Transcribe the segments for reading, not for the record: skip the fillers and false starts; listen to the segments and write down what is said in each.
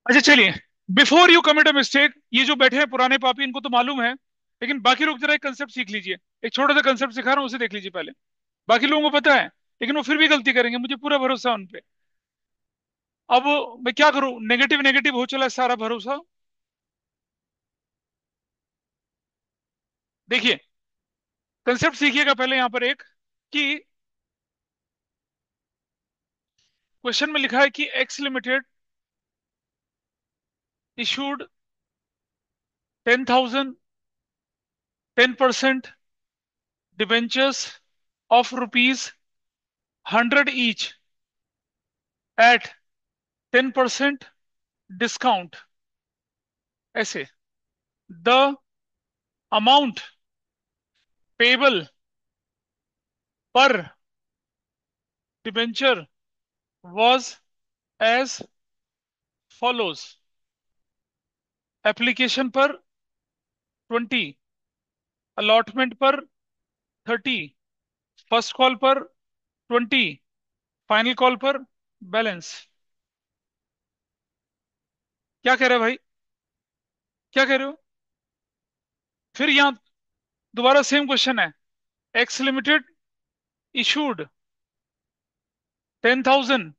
अच्छा चलिए। Before you commit a mistake, ये जो बैठे हैं पुराने पापी इनको तो मालूम है, लेकिन बाकी लोग जरा एक कंसेप्ट सीख लीजिए। एक छोटा सा कंसेप्ट सिखा रहा हूँ, उसे देख लीजिए पहले। बाकी लोगों को पता है, लेकिन वो फिर भी गलती करेंगे, मुझे पूरा भरोसा है उन पे। अब मैं क्या करूं, नेगेटिव नेगेटिव हो चला है सारा भरोसा। देखिए, कंसेप्ट सीखिएगा पहले यहां पर एक, कि क्वेश्चन में लिखा है कि x Limited issued 10,000 10% debentures of ₹100 each eight 10% discount. ऐसे the amount payable per debenture was as follows: application पर 20, अलॉटमेंट पर 30, फर्स्ट कॉल पर 20, फाइनल कॉल पर बैलेंस। क्या कह रहे हो भाई, क्या कह रहे हो? फिर यहां दोबारा सेम क्वेश्चन है। X Limited issued 10,000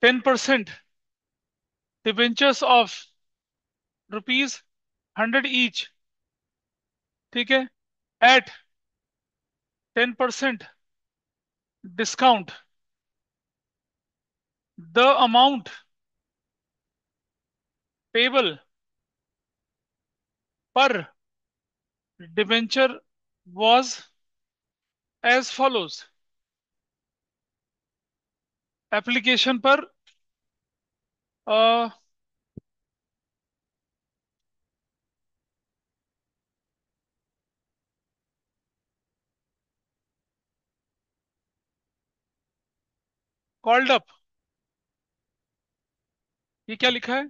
10% debentures of ₹100 each, ठीक है, at 10% discount. The amount payable per debenture was as follows: application पर कॉल्ड अप, ये क्या लिखा है?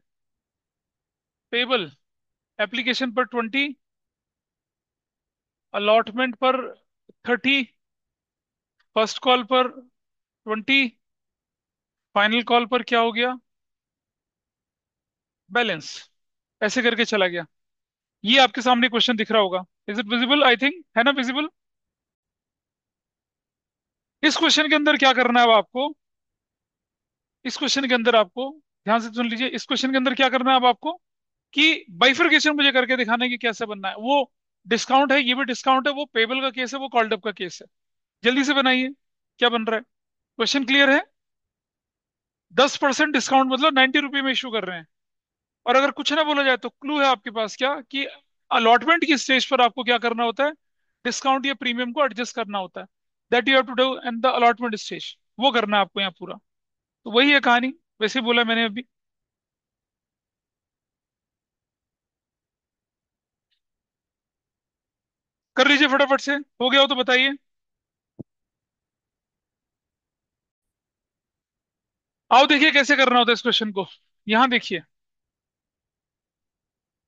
पेबल एप्लीकेशन पर 20, अलॉटमेंट पर 30, फर्स्ट कॉल पर 20, फाइनल कॉल पर क्या हो गया? बैलेंस। ऐसे करके चला गया। ये आपके सामने क्वेश्चन दिख रहा होगा। Is it visible? I think है ना विजिबल। इस क्वेश्चन के अंदर क्या करना है अब आपको? इस क्वेश्चन के अंदर आपको, ध्यान से सुन लीजिए, इस क्वेश्चन के अंदर क्या करना है अब आपको, कि बाइफरकेशन मुझे करके दिखाना है कि कैसे बनना है। वो डिस्काउंट है, ये भी डिस्काउंट है, वो पेबल का केस है, वो कॉल्ड अप का केस है। जल्दी से बनाइए, क्या बन रहा है? क्वेश्चन क्लियर है? 10% डिस्काउंट मतलब 90 रुपये में इशू कर रहे हैं। और अगर कुछ ना बोला जाए तो क्लू है आपके पास क्या, कि अलॉटमेंट की स्टेज पर आपको क्या करना होता है? डिस्काउंट या प्रीमियम को एडजस्ट करना होता है। That you have to do in the allotment stage. वो करना है आपको यहाँ पूरा। तो वही है कहानी। वैसे ही बोला मैंने अभी। कर लीजिए फटाफट से, हो गया हो तो बताइए। आओ देखिए कैसे करना होता है इस क्वेश्चन को। यहाँ देखिए,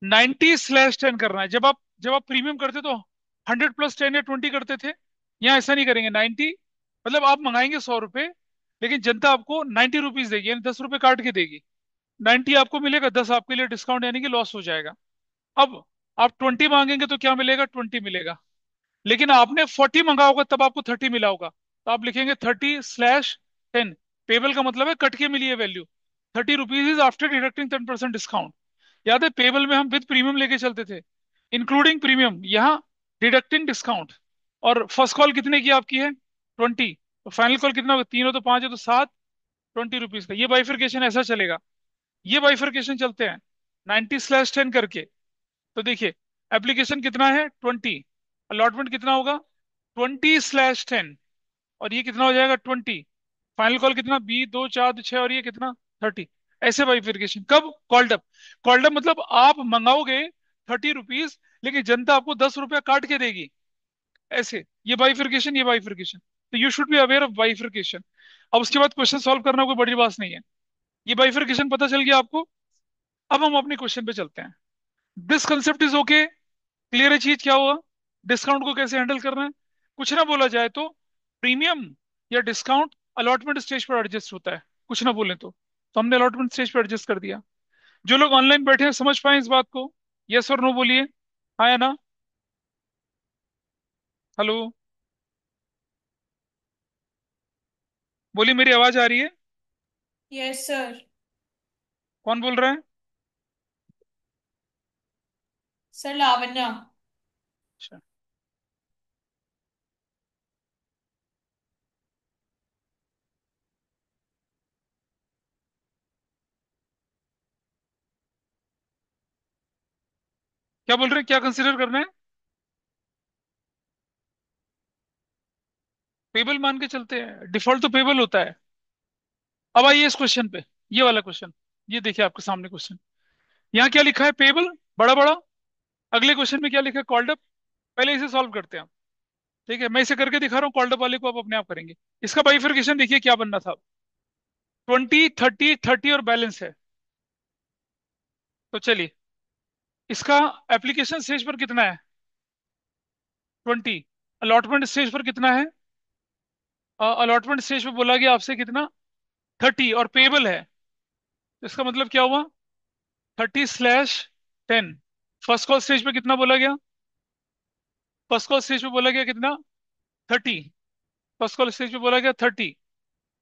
90/10 करना है। जब आप प्रीमियम करते तो 100 + 10 या 20 करते थे। यहाँ ऐसा नहीं करेंगे। 90 मतलब आप मंगाएंगे 100 रुपए, लेकिन जनता आपको 90 रुपीज देगी, यानी 10 रुपए काट के देगी। 90 आपको मिलेगा, 10 आपके लिए डिस्काउंट, यानी कि लॉस हो जाएगा। अब आप 20 मांगेंगे तो क्या मिलेगा? 20 मिलेगा। लेकिन आपने 40 मंगा होगा तब आपको 30 मिला होगा, तो आप लिखेंगे 30/10। पेबल का मतलब है कट के मिली है value. 30 rupees is after deducting 10% discount. याद है पेबल में हम विद प्रीमियम लेके चलते थे, इंक्लूडिंग प्रीमियम, यहाँ डिडक्टिंग डिस्काउंट। और फर्स्ट कॉल कितने की आपकी है? 20। तो फाइनल कॉल कितना होगा? 3 हो तो 5 है तो 7, 20 रुपीज का। ये बाइफिकेशन ऐसा चलेगा। ये बाइफिकेशन चलते हैं 90/10 करके। तो देखिए, एप्लीकेशन कितना है? 20। अलॉटमेंट कितना होगा? 20/10। और ये कितना हो जाएगा? 20। फाइनल कॉल कितना? 2, 4, 6, और ये कितना? 30। ऐसे बाइफिकेशन कब? Called up. कॉल्ड अप मतलब आप मंगाओगे 30 रुपीज, लेकिन जनता आपको 10 रुपया काट के देगी। ऐसे ये बाइफिकेशन, ये बाइफिकेशन। तो you should be aware of बाइफिकेशन। अब उसके बाद क्वेश्चन सॉल्व करना कोई बड़ी बात नहीं है। ये बाइफिकेशन पता चल गया आपको। अब हम अपने क्वेश्चन पे चलते हैं। This concept is okay? Clear है चीज क्या हुआ? डिस्काउंट को कैसे हैंडल करना है? कुछ ना बोला जाए तो प्रीमियम या डिस्काउंट अलॉटमेंट स्टेज पर एडजस्ट होता है, कुछ ना बोले तो। तो हमने अलॉटमेंट स्टेज पे एडजस्ट कर दिया। जो लोग ऑनलाइन बैठे हैं समझ पाए इस बात को? यस और नो बोलिए। हाँ या ना? हेलो? बोलिए, मेरी आवाज आ रही है? Yes sir. कौन बोल रहा है? सर लावण्या। अच्छा। क्या बोल रहे हैं, क्या कंसिडर करना है? पेबल मान के चलते हैं, डिफॉल्ट तो पेबल होता है। अब आइए इस क्वेश्चन पे, ये वाला क्वेश्चन। ये देखिए आपके सामने क्वेश्चन। यहाँ क्या लिखा है? पेबल, बड़ा बड़ा। अगले क्वेश्चन में क्या लिखा है? Called up. पहले इसे सॉल्व करते हैं हम। ठीक है, मैं इसे करके दिखा रहा हूँ, कॉल्ड अप वाले को आप अपने आप करेंगे। इसका बाइफरकेशन देखिए क्या बनना था। 20, 30, 30 और बैलेंस है। तो चलिए, इसका एप्लीकेशन स्टेज पर कितना है? 20। अलॉटमेंट स्टेज पर कितना है? अलॉटमेंट स्टेज पर बोला गया आपसे कितना? 30, और पेबल है। तो इसका मतलब क्या हुआ? 30/10। फर्स्ट कॉल स्टेज पे कितना बोला गया? फर्स्ट कॉल स्टेज पे बोला गया कितना? 30। फर्स्ट कॉल स्टेज पे बोला गया 30।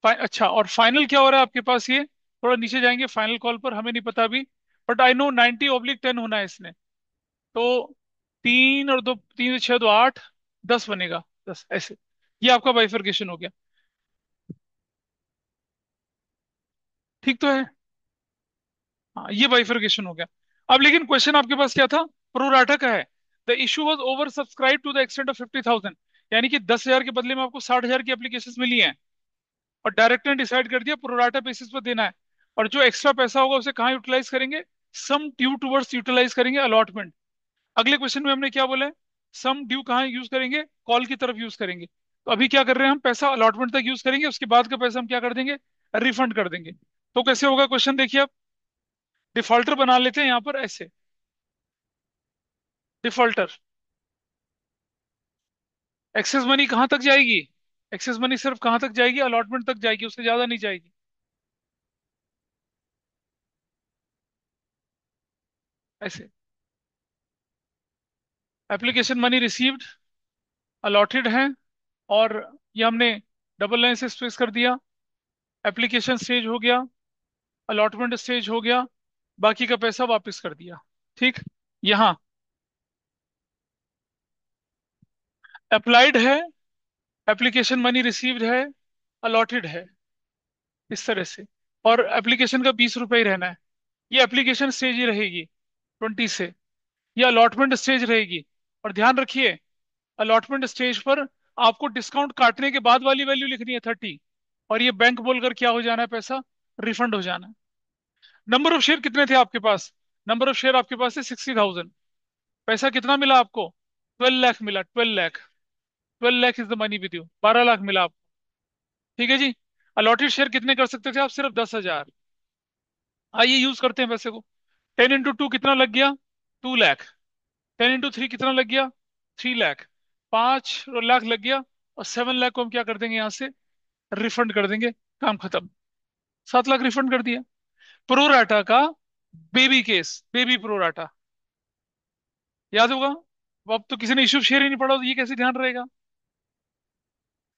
अच्छा, और फाइनल क्या हो रहा है आपके पास ये? थोड़ा नीचे जाएंगे, फाइनल कॉल पर हमें नहीं पता अभी। बट आई नो 90/10 होना है इसने। तो 3 और 2, 3 से 6, 2 8, 10 बनेगा। 10 ऐसे। ये आपका बाइफरकेशन हो गया। ठीक तो है? हाँ, ये बाइफरकेशन हो गया। अब लेकिन क्वेश्चन आपके पास क्या था? प्रोराटा का है। The issue was over subscribe to the extent of 50,000। यानी कि 10,000 के बदले में आपको 60,000 की एप्लीकेशन मिली हैं। और डायरेक्टर ने डिसाइड कर दिया प्रोराटा बेसिस पर देना है। और जो एक्स्ट्रा पैसा होगा उसे कहाँ यूटिलाइज करेंगे? सम ड्यू टुवर्ड्स यूटिलाइज करेंगे अलॉटमेंट। अगले क्वेश्चन में हमने क्या बोला है? सम ड्यू कहाँ यूज करेंगे? कॉल की तरफ यूज करेंगे। तो अभी क्या कर रहे हैं हम? पैसा अलॉटमेंट तक यूज करेंगे, उसके बाद का पैसा हम क्या कर देंगे? रिफंड कर देंगे। तो कैसे होगा क्वेश्चन देखिए आप। डिफॉल्टर बना लेते हैं यहाँ पर ऐसे। डिफॉल्टर। एक्सेस मनी कहाँ तक जाएगी? एक्सेस मनी सिर्फ कहाँ तक जाएगी? अलॉटमेंट तक जाएगी, उससे ज्यादा नहीं जाएगी। ऐसे। एप्लीकेशन मनी रिसीव्ड, अलॉटेड है। और ये हमने डबल लाइन से स्पेस कर दिया। एप्लीकेशन स्टेज हो गया, अलॉटमेंट स्टेज हो गया, बाकी का पैसा वापस कर दिया। ठीक। यहाँ अप्लाइड है, एप्लीकेशन मनी रिसीव्ड है, अलॉटेड है, इस तरह से। और एप्लीकेशन का 20 रुपये ही रहना है। ये एप्लीकेशन स्टेज ही रहेगी 20 से। ये अलॉटमेंट स्टेज रहेगी। और ध्यान रखिए, अलॉटमेंट स्टेज पर आपको डिस्काउंट काटने के बाद वाली वैल्यू लिखनी है 30। और ये बैंक बोलकर क्या हो जाना है? पैसा रिफंड हो जाना है। नंबर ऑफ शेयर कितने थे आपके पास? नंबर ऑफ शेयर आपके पास है 60,000। पैसा कितना मिला आपको? 12 लाख मिला। 12 lakh. 12 lakh is the money with you. 12 lakh मिला आपको। ठीक है जी। अलॉटेड शेयर कितने कर सकते थे आप? सिर्फ 10,000। आइए यूज करते हैं पैसे को। 10 × 2 कितना लग गया? 2 लाख। 10 × 3 कितना लग गया? 3 लाख। 5 लाख लग गया। और 7 लाख को हम क्या कर देंगे यहाँ से? रिफंड कर देंगे। काम खत्म। 7 लाख रिफंड कर दिया। प्रोराटा का बेबी केस, बेबी प्रोराटा, याद होगा। अब तो किसी ने इशू शेयर ही नहीं पढ़ा, तो ये कैसे ध्यान रहेगा?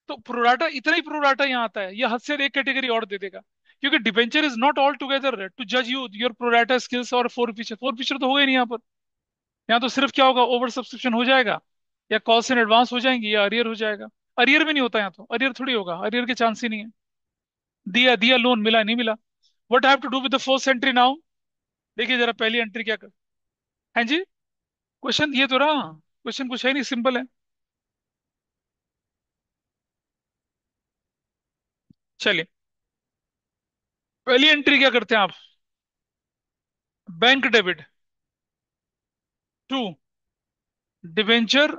तो प्रोराटा, इतना ही प्रोराटा यहाँ आता है। ये हद से एक कैटेगरी और दे देगा। क्योंकि debenture is not all together to जज यू योर प्रोराटा स्किल्स और फोर फीचर। फोर फीचर तो होगा ही नहीं यहाँ पर। यहाँ तो सिर्फ क्या होगा? ओवर सब्सक्रिप्शन हो जाएगा, या कॉल्स इन एडवांस हो जाएंगी, या अरियर हो जाएगा। अरियर भी नहीं होता यहाँ तो। अरियर थोड़ी होगा, अरियर के चांस ही नहीं है। दिया दिया लोन, मिला नहीं मिला। What have to do with the first entry now? देखिए जरा पहली एंट्री क्या कर। हैं जी? क्वेश्चन ये तो रहा। क्वेश्चन कुछ है नहीं, सिंपल है। चलिए, पहली एंट्री क्या करते हैं आप? Bank debit to debenture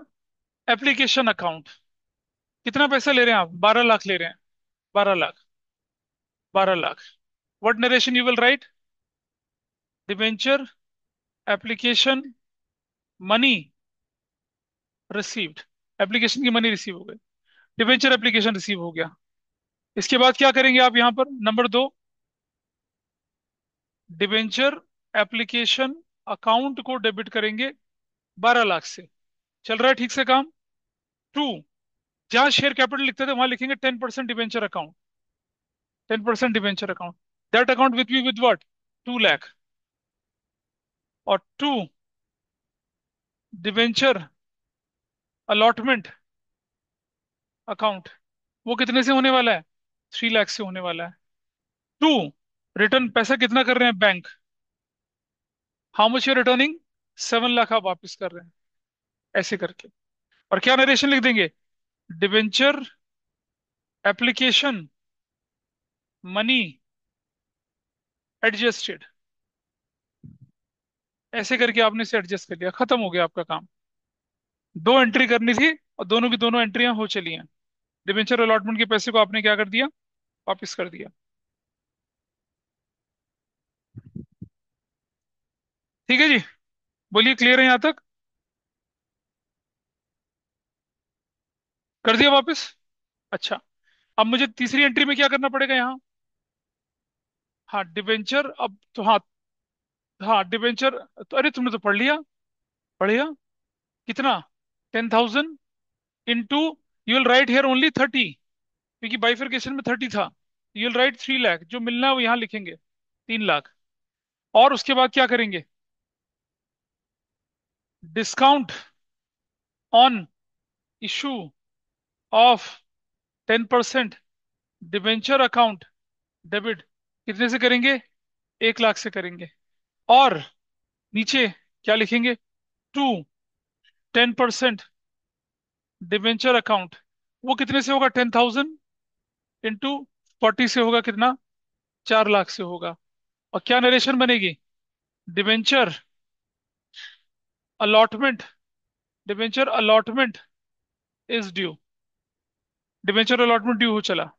application account. कितना पैसा ले रहे हैं आप? 12 लाख ले रहे हैं। 12 lakh. 12 lakh. What narration you will write? Debenture application money received. Application की मनी रिसीव हो गई। डिवेंचर एप्लीकेशन रिसीव हो गया। इसके बाद क्या करेंगे आप यहाँ पर? नंबर 2, डिबेंचर एप्लीकेशन अकाउंट को डेबिट करेंगे 12 लाख से। चल रहा है ठीक से काम। टू, जहां शेयर कैपिटल लिखते थे वहां लिखेंगे 10% debenture account. 10% debenture account, that account with be with what, 2 lakh. और टू, डिबेंचर अलॉटमेंट अकाउंट, वो कितने से होने वाला है, 3 लाख से होने वाला है। टू, रिटर्न पैसा कितना कर रहे हैं bank, how much you returning, 7 lakh आप वापिस कर रहे हैं, ऐसे करके। और क्या नरेशन लिख देंगे, डिबेंचर एप्लीकेशन मनी एडजस्टेड, ऐसे करके आपने इसे एडजस्ट कर लिया, खत्म हो गया आपका काम। दो एंट्री करनी थी और दोनों की दोनों एंट्रियां हो चली हैं। डिबेंचर अलॉटमेंट के पैसे को आपने क्या कर दिया, वापिस कर दिया। ठीक है जी, बोलिए क्लियर है यहां तक, कर दिया वापस। अच्छा, अब मुझे तीसरी एंट्री में क्या करना पड़ेगा यहाँ। हाँ डिबेंचर, अब तो हाँ, हाँ डिबेंचर, तो अरे तुमने तो पढ़ लिया, पढ़िया। कितना, 10,000 into, you will write here only 30, क्योंकि बाइफरकेशन में 30 था। यू विल राइट 3 लाख, जो मिलना है वो यहाँ लिखेंगे, 3 लाख। और उसके बाद क्या करेंगे, discount on issue of 10% debenture account debit, कितने से करेंगे, 1 लाख से करेंगे। और नीचे क्या लिखेंगे, टू, 10% डिबेंचर अकाउंट, वो कितने से होगा, 10,000 इंटू 40 से होगा कितना, 4 लाख से होगा। और क्या नरेशन बनेगी, debenture allotment, debenture allotment is due, debenture allotment due हो चला।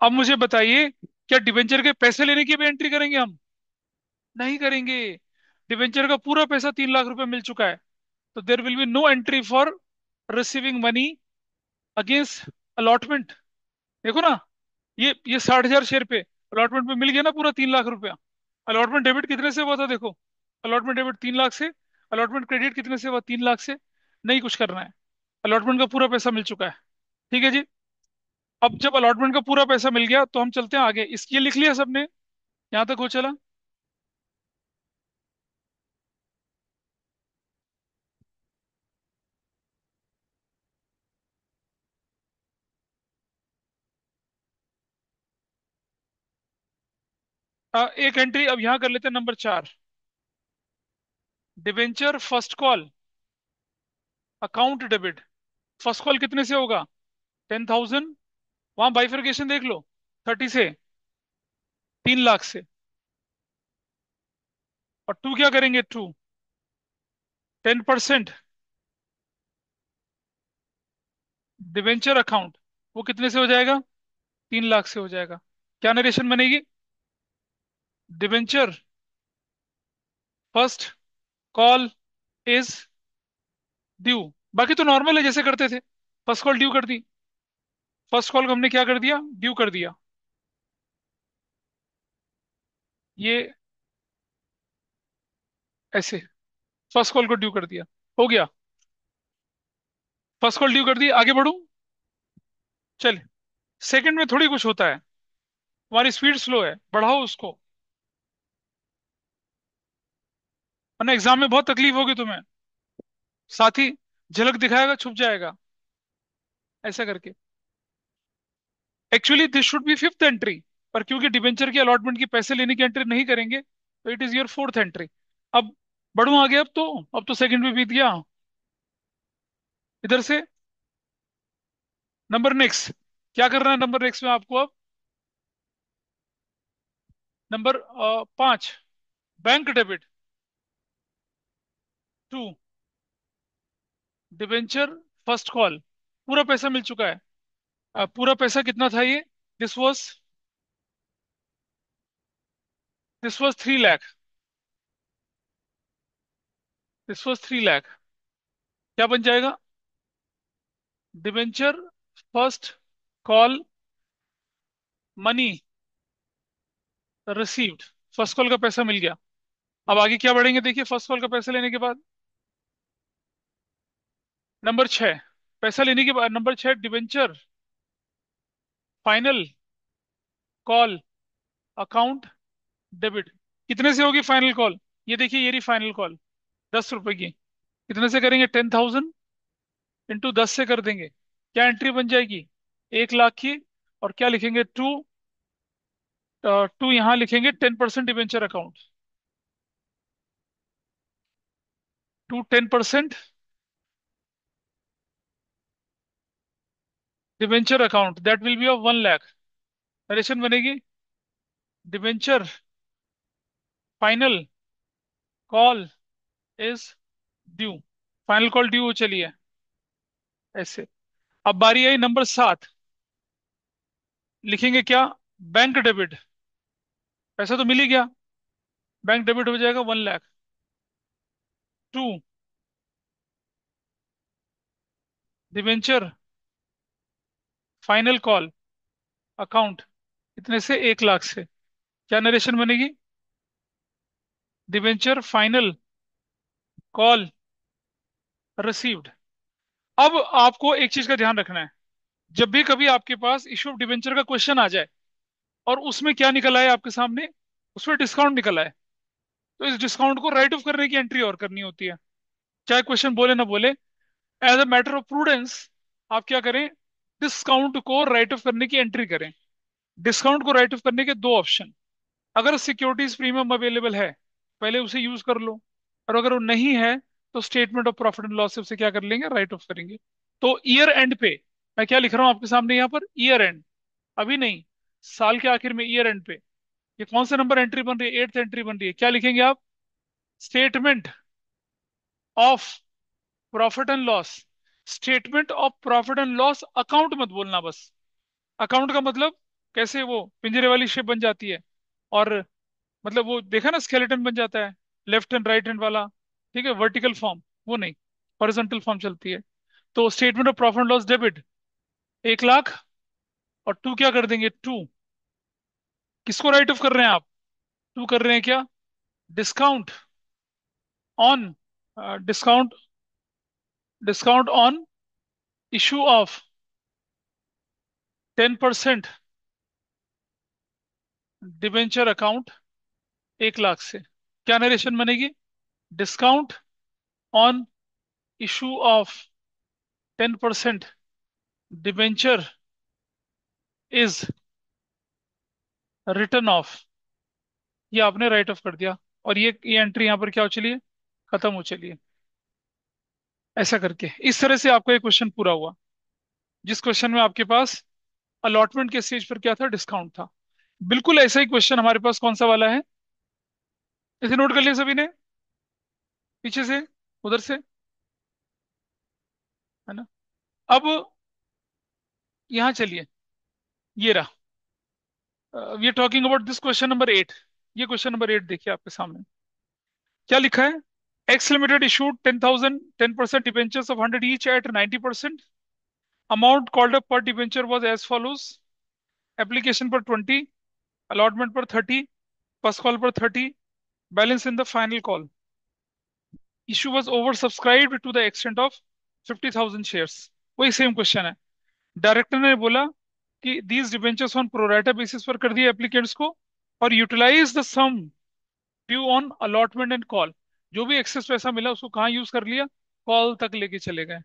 अब मुझे बताइए, क्या डिबेंचर के पैसे लेने की भी एंट्री करेंगे हम, नहीं करेंगे। डिबेंचर का पूरा पैसा 3 लाख रुपए मिल चुका है, तो there will be no entry for receiving money against allotment. देखो ना, ये 60,000 शेयर पे अलॉटमेंट में मिल गया ना पूरा 3 लाख रुपया। अलॉटमेंट डेबिट कितने से हुआ था देखो, अलॉटमेंट डेबिट 3 लाख से, अलॉटमेंट क्रेडिट कितने से हुआ, 3 लाख से। नहीं कुछ करना है, अलॉटमेंट का पूरा पैसा मिल चुका है। ठीक है जी। अब जब अलॉटमेंट का पूरा पैसा मिल गया तो हम चलते हैं आगे, इसकी लिख लिया सबने, यहां तक हो चला। एक एंट्री अब यहां कर लेते हैं, number 4, debenture first call account debit. First call कितने से होगा, 10,000, वहां बाइफरकेशन देख लो, 30 से, 3 लाख से। और टू क्या करेंगे, टू, 10% डिवेंचर अकाउंट, वो कितने से हो जाएगा, 3 लाख से हो जाएगा। क्या नरेशन बनेगी, debenture first call is due. बाकी तो नॉर्मल है जैसे करते थे, फर्स्ट कॉल ड्यू कर दी, फर्स्ट कॉल को हमने क्या कर दिया, ड्यू कर दिया। ये ऐसे, फर्स्ट कॉल को ड्यू कर दिया, हो गया। फर्स्ट कॉल ड्यू कर दी, आगे बढ़ू, चल। सेकंड में थोड़ी कुछ होता है, तुम्हारी स्पीड स्लो है, बढ़ाओ उसको, वरना एग्जाम में बहुत तकलीफ होगी तुम्हें, साथ ही झलक दिखाएगा छुप जाएगा, ऐसा करके। Actually this should be fifth entry, पर क्योंकि डिबेंचर की अलॉटमेंट की पैसे लेने की एंट्री नहीं करेंगे, तो it is your fourth entry. अब बढ़ू आगे, अब तो सेकंड भी बीत गया। इधर से नंबर नेक्स्ट, क्या करना है नंबर नेक्स्ट में आपको अब, number 5, bank debit, to, debenture first call, पूरा पैसा मिल चुका है। पूरा पैसा कितना था ये, this was this was 3 lakh, this was 3 lakh. क्या बन जाएगा, debenture first call money received. First call का पैसा मिल गया। अब आगे क्या बढ़ेंगे देखिए, फर्स्ट कॉल का पैसा लेने के बाद नंबर 6, पैसा लेने के बाद number 6, debenture final call account debit. कितने से होगी फाइनल कॉल? ये देखिए, ये रही फाइनल कॉल, 10 रुपए की। कितने से करेंगे? 10,000 इंटू 10 से कर देंगे। क्या एंट्री बन जाएगी? 1 लाख की। और क्या लिखेंगे? टू, टू यहाँ लिखेंगे 10% debenture account, to 10% debenture account that will be of 1 lakh. Narration बनेगी, debenture final call is due. Final call due चलिए ऐसे। अब बारी आई नंबर 7, लिखेंगे क्या? Bank debit. पैसा तो मिल ही गया, बैंक डेबिट हो जाएगा 1 lakh. To debenture final call account, कितने से? 1 लाख से। क्या नरेशन बनेगी? Debenture final call received. अब आपको एक चीज का ध्यान रखना है, जब भी कभी आपके पास इशू ऑफ डिबेंचर का क्वेश्चन आ जाए और उसमें क्या निकल आए आपके सामने, उसमें डिस्काउंट निकल आए, तो इस डिस्काउंट को राइट ऑफ करने की एंट्री और करनी होती है, चाहे क्वेश्चन बोले ना बोले। As a matter of prudence आप क्या करें? डिस्काउंट को राइट ऑफ करने की एंट्री करें। डिस्काउंट को राइट ऑफ करने के दो ऑप्शन। अगर सिक्योरिटीज प्रीमियम अवेलेबल है, पहले उसे यूज कर लो, और अगर वो नहीं है तो statement of profit and loss से उसे क्या कर लेंगे? राइट ऑफ करेंगे। तो ईयर एंड पे मैं क्या लिख रहा हूं आपके सामने यहाँ पर? ईयर एंड, अभी नहीं, साल के आखिर में ईयर एंड पे ये कौन सा नंबर एंट्री बन रही है? 8th एंट्री बन रही है। क्या लिखेंगे आप? Statement of profit and loss. Statement of profit and loss account मत बोलना बस। अकाउंट का मतलब कैसे वो पिंजरे वाली शेप बन जाती है, और मतलब वो देखा ना, स्केलेटन बन जाता है, लेफ्ट एंड राइट हैंड वाला, ठीक है, वर्टिकल फॉर्म, वो नहीं, हॉरिजॉन्टल फॉर्म चलती है। तो statement of profit and loss debit 1 lakh, और टू क्या कर देंगे? टू, किसको राइट ऑफ कर रहे हैं आप? टू कर रहे हैं क्या? Discount on, discount, discount on issue of 10% debenture account 1 lakh से। क्या नरेशन बनेगी? Discount on issue of 10% debenture is return of. ये आपने राइट ऑफ कर दिया, और ये एंट्री यहाँ पर क्या हो चली है? खत्म हो चली है। ऐसा करके इस तरह से आपका ये क्वेश्चन पूरा हुआ, जिस क्वेश्चन में आपके पास अलॉटमेंट के स्टेज पर क्या था? डिस्काउंट था। बिल्कुल ऐसा ही क्वेश्चन हमारे पास कौन सा वाला है? इसे नोट कर लिया सभी ने? पीछे से, उधर से, है ना? अब यहाँ चलिए, ये रहा, we are talking about this question number 8। ये क्वेश्चन नंबर 8 देखिए आपके सामने क्या लिखा है। X Limited issued 10,000 10% debentures of 100 each at 90%। Amount called up पर debenture was as follows. Application पर 20, अलॉटमेंट पर 30, फर्स्ट कॉल पर 30, balance in the final call. Issue was over subscribed to the extent of 50,000 shares. वही same question है। Director ने बोला कि these debentures on pro rata basis पर कर दिए एप्लीकेंट्स को, और utilise the sum due on allotment and call. जो भी एक्सेस पैसा मिला उसको कहाँ यूज कर लिया? कॉल तक लेके चले गए।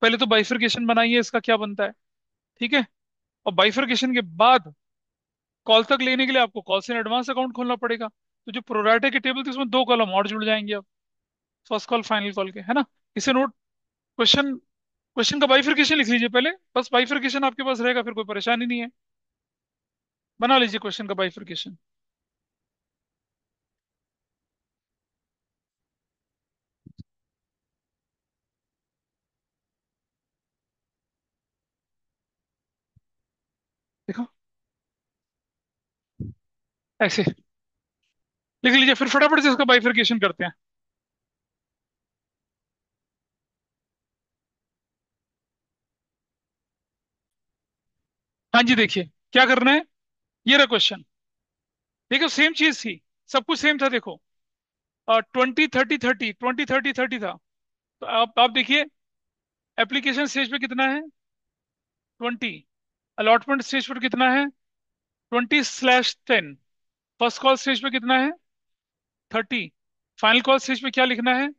पहले तो बाइफर्केशन बनाइए इसका क्या बनता है, ठीक है? और बाइफर्केशन के बाद कॉल तक लेने के लिए आपको कॉल से एडवांस अकाउंट खोलना पड़ेगा। तो जो प्रोराटा के टेबल थी उसमें दो कॉलम और जुड़ जाएंगे अब, फर्स्ट कॉल फाइनल कॉल के, है ना? इसे नोट, क्वेश्चन, क्वेश्चन का बाइफर्केशन लिख लीजिए पहले, बस बाइफर्केशन आपके पास रहेगा, फिर कोई परेशानी नहीं है। बना लीजिए क्वेश्चन का बाइफर्केशन। देखो ऐसे लिख लीजिए, फिर फटाफट से इसका बाइफर्केशन करते हैं। हाँ जी, देखिए क्या करना है। ये रहा क्वेश्चन, देखो सेम चीज थी, सब कुछ सेम था देखो। 20 30 30, 20 30 30 था। तो आप देखिए, एप्लीकेशन स्टेज पे कितना है? 20। अलॉटमेंट स्टेज पर कितना है? 20/10। फर्स्ट कॉल स्टेज पे कितना है? 30। फाइनल कॉल स्टेज पे क्या लिखना है?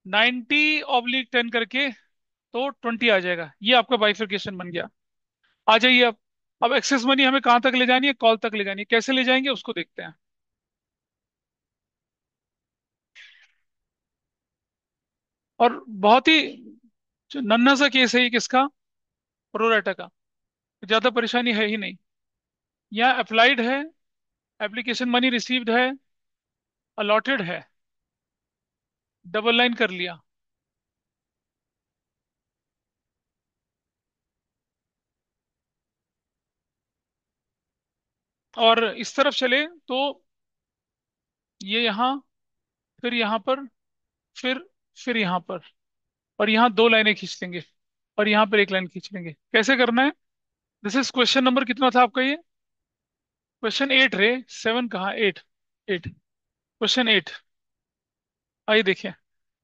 90/10 करके, तो 20 आ जाएगा। ये आपका बाइफरकेशन बन गया। आ जाइए अब एक्सेस मनी हमें कहाँ तक ले जानी है? कॉल तक ले जानी है। कैसे ले जाएंगे उसको देखते हैं। और बहुत ही जो नन्हा सा केस है ये, किसका? प्रोराटा का। ज्यादा परेशानी है ही नहीं। यहाँ अप्लाइड है, एप्लीकेशन मनी रिसीव्ड है, अलॉटेड है, डबल लाइन कर लिया। और इस तरफ चले तो ये यहाँ, फिर यहाँ पर, फिर फिर यहाँ पर, और यहाँ दो लाइनें खींच लेंगे, और यहाँ पर एक लाइन खींच लेंगे। कैसे करना है? दिस इज क्वेश्चन नंबर कितना था आपका ये? क्वेश्चन 8 रे। 7 कहाँ? 8। 8। क्वेश्चन 8। आइए देखिए।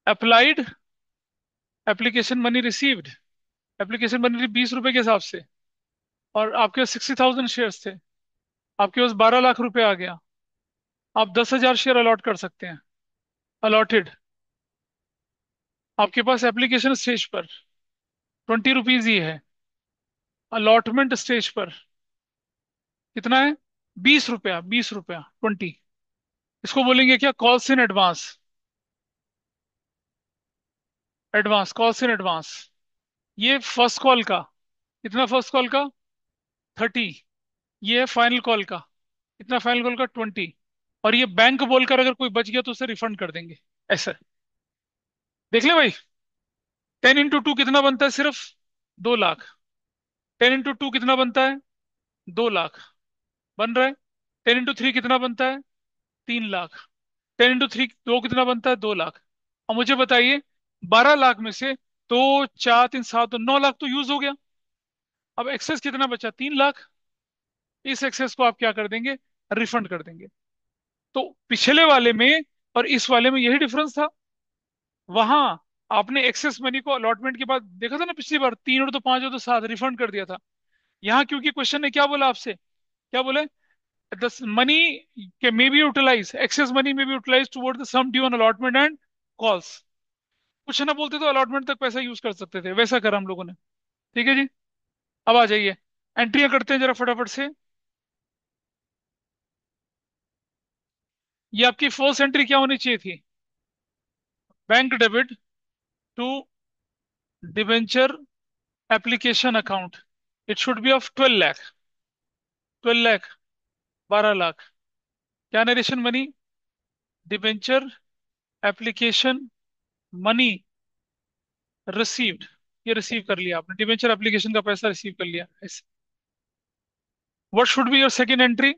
Applied application money received. Application money 20 रुपए के हिसाब से, और आपके पास 60,000 शेयर्स थे। आपके पास 12 लाख रुपए आ गया। आप 10,000 शेयर अलॉट कर सकते हैं। अलॉटेड। आपके पास एप्लीकेशन स्टेज पर 20 रुपीज ही है। अलॉटमेंट स्टेज पर कितना है? 20 रुपया। 20 रुपया 20। इसको बोलेंगे क्या? Calls in advance. Advance, calls in advance. ये फर्स्ट कॉल का। कितना फर्स्ट कॉल का? 30। ये है फाइनल कॉल का। कितना फाइनल कॉल का? 20। और ये बैंक बोलकर अगर कोई बच गया तो उसे रिफंड कर देंगे। ऐसा। देख ले भाई। 10 × 2 कितना बनता है? सिर्फ 2 लाख। 10 × 2 कितना बनता है? 2 लाख बन रहा है। 10 × 3 कितना बनता है? 3 लाख। 10 × 3 दो कितना बनता है? 2 लाख। अब मुझे बताइए, 12 लाख में से 2 4 3 7 तो 9 लाख तो यूज हो गया। अब एक्सेस कितना बचा? 3 लाख। इस एक्सेस को आप क्या कर देंगे? रिफंड कर देंगे। तो पिछले वाले में और इस वाले में यही डिफरेंस था। वहां आपने एक्सेस मनी को अलॉटमेंट के बाद देखा था ना, पिछली बार 3 और 2 5 और 2 7 रिफंड कर दिया था। यहाँ क्योंकि क्वेश्चन ने क्या बोला आपसे? क्या बोले? द मनी के may be utilise, excess money may be utilise toward the sum due on allotment and calls. कुछ ना बोलते तो अलॉटमेंट तक पैसा यूज कर सकते थे। वैसा करा हम लोगों ने। ठीक है जी। अब आ जाइए, एंट्रियां करते हैं जरा फटाफट से। ये आपकी फर्स्ट एंट्री क्या होनी चाहिए थी? Bank debit to debenture application account. It should be of 12 lakh. 12 lakh. 12 lakh. क्या नरेशन बनी? Debenture application money received. ये रिसीव कर लिया आपने, डिबेंचर एप्लीकेशन का पैसा रिसीव कर लिया। What should be your second entry?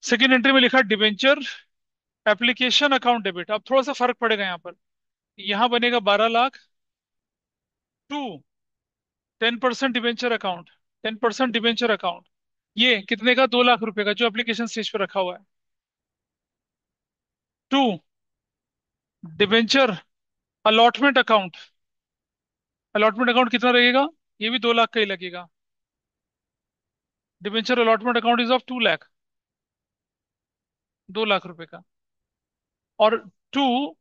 Second entry में लिखा डिबेंचर एप्लीकेशन अकाउंट डेबिट। अब थोड़ा सा फर्क पड़ेगा यहाँ पर। यहाँ बनेगा 12 lakh to 10% debenture account. 10% debenture account. ये कितने का? 2 लाख रुपए का, जो एप्लीकेशन स्टेज पर रखा हुआ है। To debenture allotment account. Allotment account कितना रहेगा? ये भी 2 लाख का ही लगेगा। Debenture allotment account is of 2 lakh. 2 lakh रुपए का। और to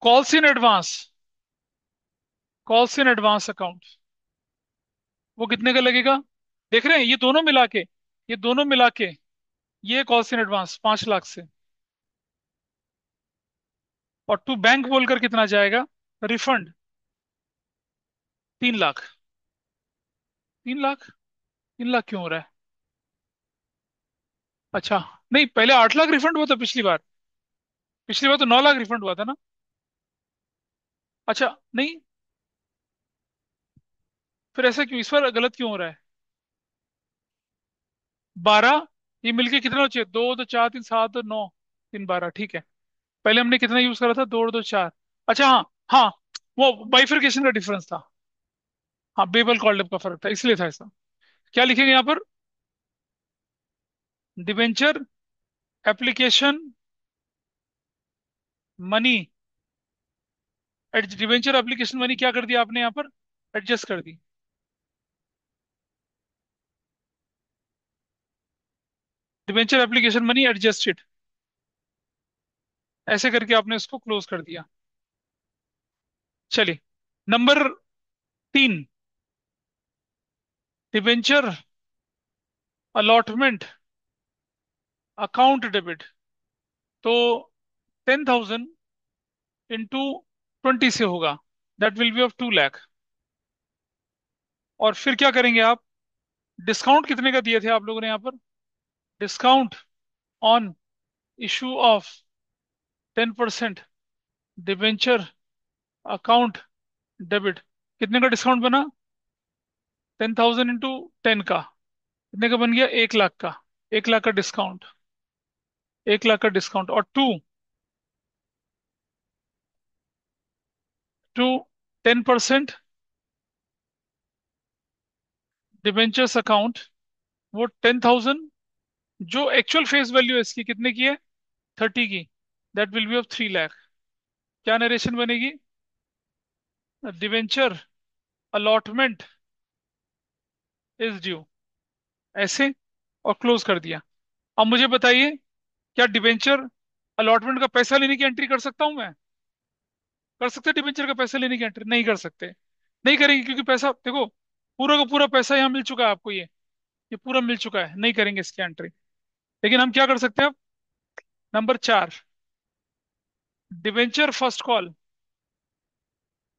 calls in advance. Calls in advance account. वो कितने का लगेगा? देख रहे हैं, ये दोनों मिला के, ये दोनों मिला के, ये कॉल्स इन एडवांस 5 लाख से। और टू बैंक बोलकर कितना जाएगा? रिफंड। 3 लाख। 3 लाख। 3 लाख क्यों हो रहा है? अच्छा। नहीं, पहले 8 लाख रिफंड हुआ था पिछली बार। पिछली बार तो 9 लाख रिफंड हुआ था ना। अच्छा। नहीं, फिर ऐसा क्यों? इस बार गलत क्यों हो रहा है? 12। ये मिलके कितना चाहिए? 2 2 4 3 7 9। 3 12 ठीक है। पहले हमने कितना यूज करा था? 2 और 2 4। अच्छा हाँ। हाँ, वो बाइफरकेशन का डिफरेंस था। हाँ, बेबल कॉल्ड का फर्क था, इसलिए था ऐसा। क्या लिखेंगे यहाँ पर? Debenture application money. Debenture application money क्या कर दिया आपने यहाँ पर? एडजस्ट कर दी। डिबेंचर एप्लीकेशन मनी एडजस्टेड, ऐसे करके आपने उसको क्लोज कर दिया। चलिए, number 3, debenture allotment account debit. तो 10,000 इंटू 20 से होगा, that will be of 2 lakh. और फिर क्या करेंगे आप? डिस्काउंट कितने का दिए थे आप लोगों ने यहाँ पर? Discount on issue of 10% debenture account debit. कितने का डिस्काउंट बना? 10,000 इंटू 10 का कितने का बन गया? 1 लाख का। 1 लाख का डिस्काउंट, 1 लाख का डिस्काउंट। और टू 10% डिबेंचर्स अकाउंट, वो 10,000, जो एक्चुअल फेस वैल्यू है इसकी कितने की है? 30 की, that will be of 3 lakh. क्या नरेशन बनेगी? डिबेंचर अलॉटमेंट इज ड्यू, ऐसे। और क्लोज कर दिया। अब मुझे बताइए, क्या डिबेंचर अलॉटमेंट का पैसा लेने की एंट्री कर सकता हूं मैं? कर सकते डिबेंचर का पैसा लेने की एंट्री? नहीं कर सकते। नहीं करेंगे, क्योंकि पैसा देखो, पूरा का पूरा पैसा यहाँ मिल चुका है आपको, ये पूरा मिल चुका है, नहीं करेंगे इसकी एंट्री। लेकिन हम क्या कर सकते हैं अब? Number 4, debenture first call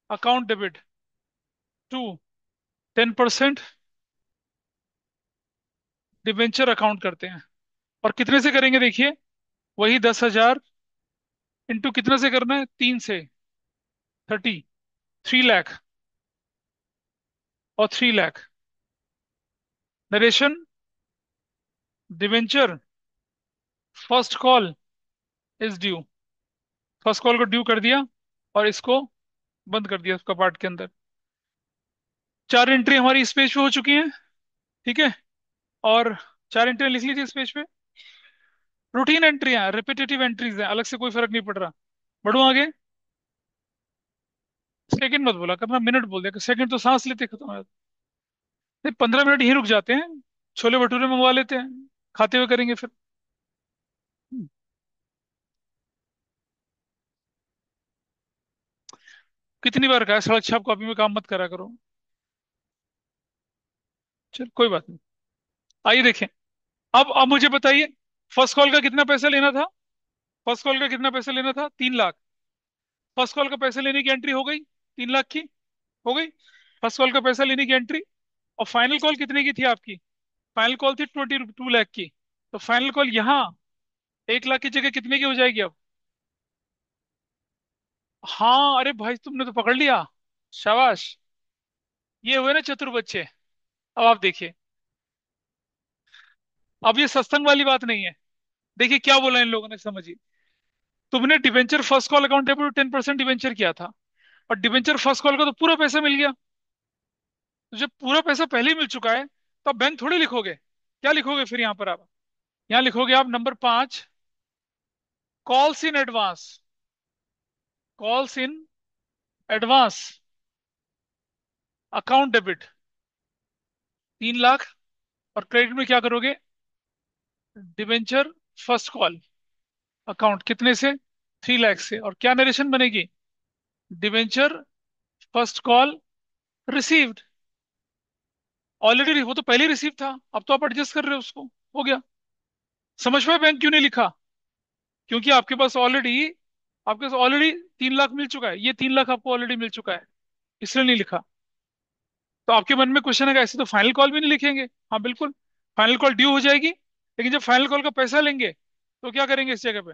account debit to 10% debenture account करते हैं। और कितने से करेंगे देखिए? वही 10,000 इंटू कितना से करना है? 3 से, 30, 3 लाख। और 3 lakh narration, debenture first call is due. First call को ड्यू कर दिया और इसको बंद कर दिया उसका पार्ट के अंदर। 4 एंट्री हमारी इस पेज पे हो चुकी हैं, ठीक है। और 4 एंट्री लिख लीजिए इस पेज पे। रूटीन एंट्री है, रिपीटेटिव एंट्रीज है, अलग से कोई फर्क नहीं पड़ रहा। बढ़ो आगे। सेकंड मत बोला करना, मिनट बोल दिया, सेकंड तो सांस लेते खत्म हो जाता। नहीं, 15 मिनट यहीं रुक जाते हैं, छोले भटूरे मंगवा लेते हैं, खाते हुए करेंगे फिर। कितनी बार कहा है, सड़क छाप कॉपी में काम मत करा करो। चल कोई बात नहीं। आइए देखें। अब मुझे बताइए, फर्स्ट कॉल का कितना पैसा लेना था? फर्स्ट कॉल का कितना पैसा लेना था? 3 लाख। फर्स्ट कॉल का पैसा लेने की एंट्री हो गई, 3 लाख की हो गई। फर्स्ट कॉल का पैसा लेने की एंट्री। और फाइनल कॉल कितने की थी आपकी? फाइनल कॉल थी 22 लाख की। तो फाइनल कॉल यहाँ 1 लाख की जगह कितने की हो जाएगी अब? हाँ, अरे भाई तुमने तो पकड़ लिया, शाबाश। ये हुए ना चतुर बच्चे। अब आप देखिए, अब ये सत्संग वाली बात नहीं है। देखिए क्या बोला इन लोगों ने, समझिए। तुमने debenture first call account debit 10% debenture किया था, और डिवेंचर फर्स्ट कॉल का तो पूरा पैसा मिल गया। तो जब पूरा पैसा पहले ही मिल चुका है, तो आप बैंक थोड़ी लिखोगे। क्या लिखोगे फिर यहाँ पर आप? यहाँ लिखोगे आप number 5, calls in advance. Calls in advance account debit 3 lakh. और क्रेडिट में क्या करोगे? डिवेंचर फर्स्ट कॉल अकाउंट कितने से? 3 लाख से। और क्या नरेशन बनेगी? Debenture first call received. Already वो तो पहले ही रिसीव था, अब तो आप एडजस्ट कर रहे हो उसको। हो गया। समझ में बैंक क्यों नहीं लिखा? क्योंकि आपके पास ऑलरेडी 3 लाख मिल चुका है, ये 3 लाख आपको ऑलरेडी मिल चुका है, इसलिए नहीं लिखा। तो आपके मन में क्वेश्चन है, ऐसे तो फाइनल कॉल भी नहीं लिखेंगे। हाँ बिल्कुल, फाइनल कॉल ड्यू हो जाएगी, लेकिन जब फाइनल कॉल का पैसा लेंगे तो क्या करेंगे इस जगह पे?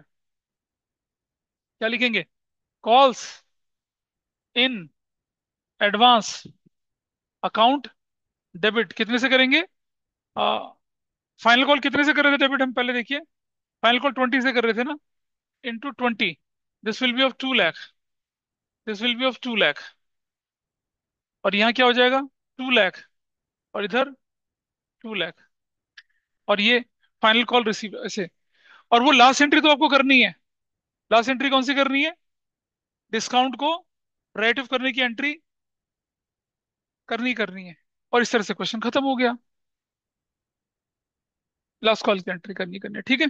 क्या लिखेंगे? Calls in advance account debit कितने से करेंगे? फाइनल कॉल कितने से कर रहे थे डेबिट हम, पहले देखिए। फाइनल कॉल 20 से कर रहे थे ना। Into 20, this will be of 2 lakh. This will be of 2 lakh. और यहाँ क्या हो जाएगा? 2 लाख, और इधर 2 लाख, और ये फाइनल कॉल रिसीव ऐसे। और वो लास्ट एंट्री तो आपको करनी है। लास्ट एंट्री कौन सी करनी है? डिस्काउंट को राइट ऑफ करने की एंट्री करनी है। और इस तरह से क्वेश्चन खत्म हो गया। लास्ट कॉल की एंट्री करनी है, ठीक है।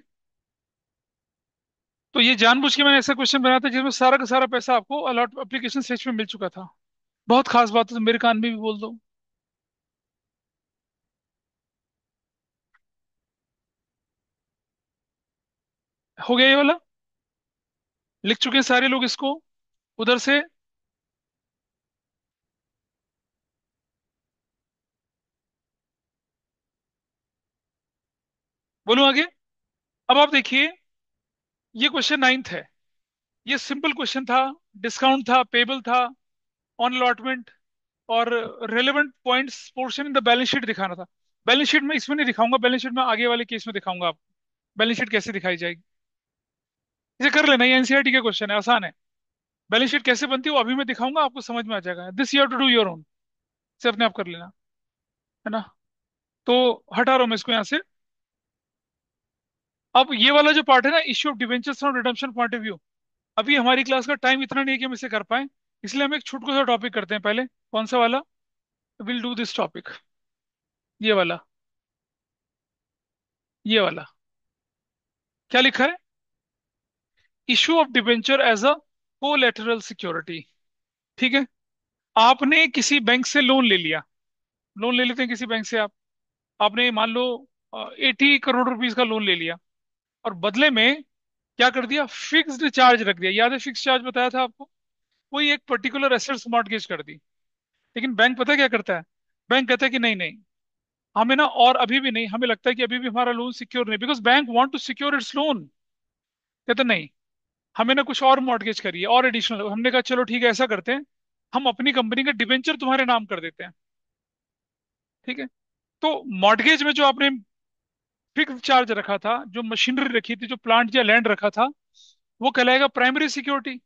तो ये जानबूझ के मैंने ऐसा क्वेश्चन बनाया था जिसमें सारा का सारा पैसा आपको अलॉट एप्लीकेशन स्टेज पे मिल चुका था। बहुत खास बात है, तो मेरे कान में भी बोल दो। हो गया ये वाला? लिख चुके हैं सारे लोग इसको उधर से? बोलूं आगे? अब आप देखिए, ये क्वेश्चन 9th है। ये सिंपल क्वेश्चन था। डिस्काउंट था, पेबल था, ऑन अलॉटमेंट, और relevant points portion in the balance sheet दिखाना था। बैलेंस शीट में इसमें नहीं दिखाऊंगा, बैलेंस शीट में आगे वाले केस में दिखाऊंगा आपको बैलेंस शीट कैसे दिखाई जाएगी। इसे कर लेना, ये एनसीईआरटी का क्वेश्चन है, आसान है। बैलेंस शीट कैसे बनती है वो अभी मैं दिखाऊंगा, आपको समझ में आ जाएगा। This you have to do your own, से अपने आप कर लेना, है ना। तो हटा रहा हूं मैं इसको यहाँ से। अब ये वाला जो पार्ट है ना, issue of debentures from redemption point of view, अभी हमारी क्लास का टाइम इतना नहीं है कि हम इसे कर पाए। इसलिए हम एक छोटा सा टॉपिक करते हैं पहले। कौन सा वाला? विल डू दिस टॉपिक, ये वाला। ये वाला क्या लिखा है? Issue of debenture as a collateral security. ठीक है। आपने किसी बैंक से लोन ले लिया। लोन ले लेते हैं किसी बैंक से आप। आपने मान लो 80 करोड़ रुपीज का लोन ले लिया, और बदले में क्या कर दिया? फिक्स्ड चार्ज रख दिया। याद है फिक्स चार्ज बताया था आपको? कोई एक पर्टिकुलर एसेट्स मॉर्टगेज कर दी। लेकिन बैंक पता है क्या करता है? बैंक कहता है कि नहीं नहीं, हमें ना, और अभी भी नहीं, हमें लगता है कि अभी भी हमारा लोन सिक्योर नहीं, because bank want to secure its loan. कहते नहीं, हमें ना कुछ और मॉर्टगेज करिए, और एडिशनल। हमने कहा चलो ठीक है, ऐसा करते हैं, हम अपनी कंपनी का डिबेंचर तुम्हारे नाम कर देते हैं। ठीक है। तो मॉर्टगेज में जो आपने फिक्स चार्ज रखा था, जो मशीनरी रखी थी, जो प्लांट या लैंड रखा था, वो कहलाएगा प्राइमरी सिक्योरिटी।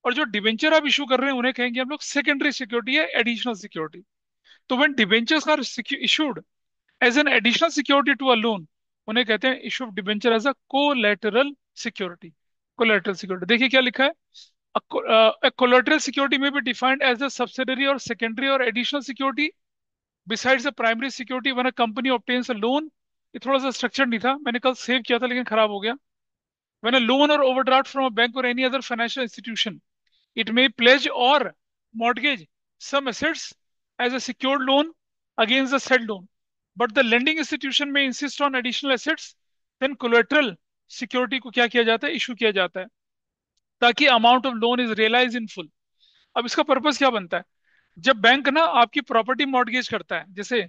और जो डिबेंचर आप इशू कर रहे हैं उन्हें कहेंगे हम लोग सेकेंडरी सिक्योरिटी या एडिशनल सिक्योरिटी। तो when debentures are issued as an additional security to a loan, उन्हें कहते हैं issue of debenture as a collateral security. Collateral security देखिए क्या लिखा है। A collateral security may be defined as a subsidiary or secondary or additional security besides the primary security when a company obtains a loan। ये थोड़ा सा structure नहीं था, मैंने कल सेव किया था लेकिन खराब हो गया। When a loan or overdraft from a bank or any other financial institution, it may pledge or mortgage some assets as a secured loan against the said loan, but the lending institution may insist on additional assets, then collateral security को क्या किया जाता है? Issue किया जाता है, ताकि amount of loan is realise in full. अब इसका पर्पस क्या बनता है? जब बैंक ना आपकी प्रॉपर्टी मॉर्टगेज करता है, जैसे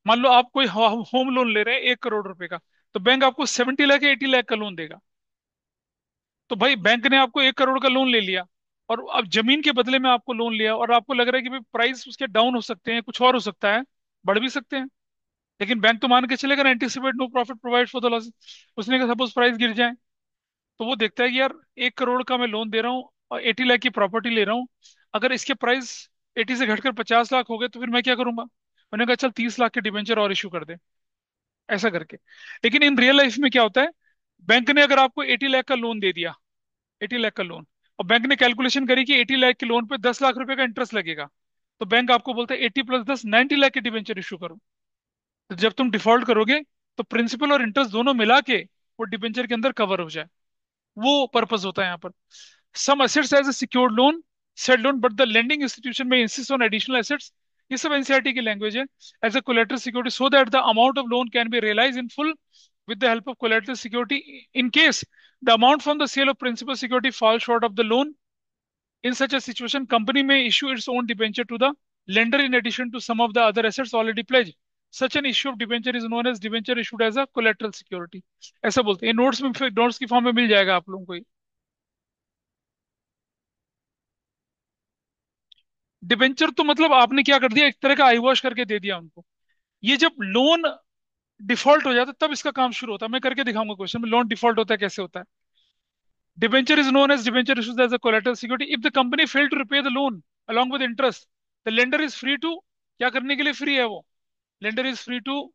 मान लो आप कोई होम लोन ले रहे हैं 1 करोड़ रुपए का, तो बैंक आपको 70 लाख या 80 लाख का लोन देगा। तो भाई बैंक ने आपको 1 करोड़ का लोन ले लिया, और अब जमीन के बदले में आपको लोन लिया, और आपको लग रहा है कि भाई प्राइस उसके डाउन हो सकते हैं, कुछ और हो सकता है, बढ़ भी सकते हैं। लेकिन बैंक तो मान के चलेगा ना, anticipate no profit provide for the loss. उसने कहा सपोज प्राइस गिर जाए, तो वो देखता है कि यार 1 करोड़ का मैं लोन दे रहा हूँ और 80 लाख की प्रॉपर्टी ले रहा हूँ, अगर इसके प्राइस 80 से घटकर 50 लाख हो गए तो फिर मैं क्या करूंगा? मैंने कहा चल 30 लाख के डिबेंचर और इशू कर दे, ऐसा करके। लेकिन इन रियल लाइफ में क्या होता है? बैंक ने अगर आपको 80 लाख का लोन दे दिया, 80 लाख का लोन, और बैंक ने कैलकुलेशन करी कि 80 लाख के लोन पे 10 लाख रुपए का इंटरेस्ट लगेगा, तो बैंक आपको बोलता है 80 + 10 90 लाख के डिबेंचर इशू करो। तो जब तुम डिफॉल्ट करोगे, तो प्रिंसिपल और इंटरेस्ट दोनों मिला के वो डिबेंचर के अंदर कवर हो जाए, वो पर्पस होता है यहाँ पर। Some assets as a secured loan, said loan, but the lending institution may insist on additional assets। ये सब एनसीईआरटी की लैंग्वेज है। As a collateral security so that the amount of loan can be realized in full with the help of collateral security in case the amount from the sale of principal security falls short of the loan। In such a situation, company may issue its own debenture to the lender in addition to some of the other assets already pledged। Such an issue of debenture is known as debenture issued as a collateral security। ऐसा बोलते हैं notes में, notes की form में मिल जाएगा आप लोगों को। डिबेंचर तो मतलब आपने क्या कर दिया, एक तरह का आई वॉश करके दे दिया उनको। ये जब लोन डिफॉल्ट हो जाता है तब इसका काम शुरू होता है। मैं करके दिखाऊंगा क्वेश्चन में, लोन डिफॉल्ट होता है कैसे होता है। Debenture is known as debenture issued as a collateral security if the company fail to repay the loan along with interest, the lender is free to क्या करने के लिए फ्री है वो? Lender is free to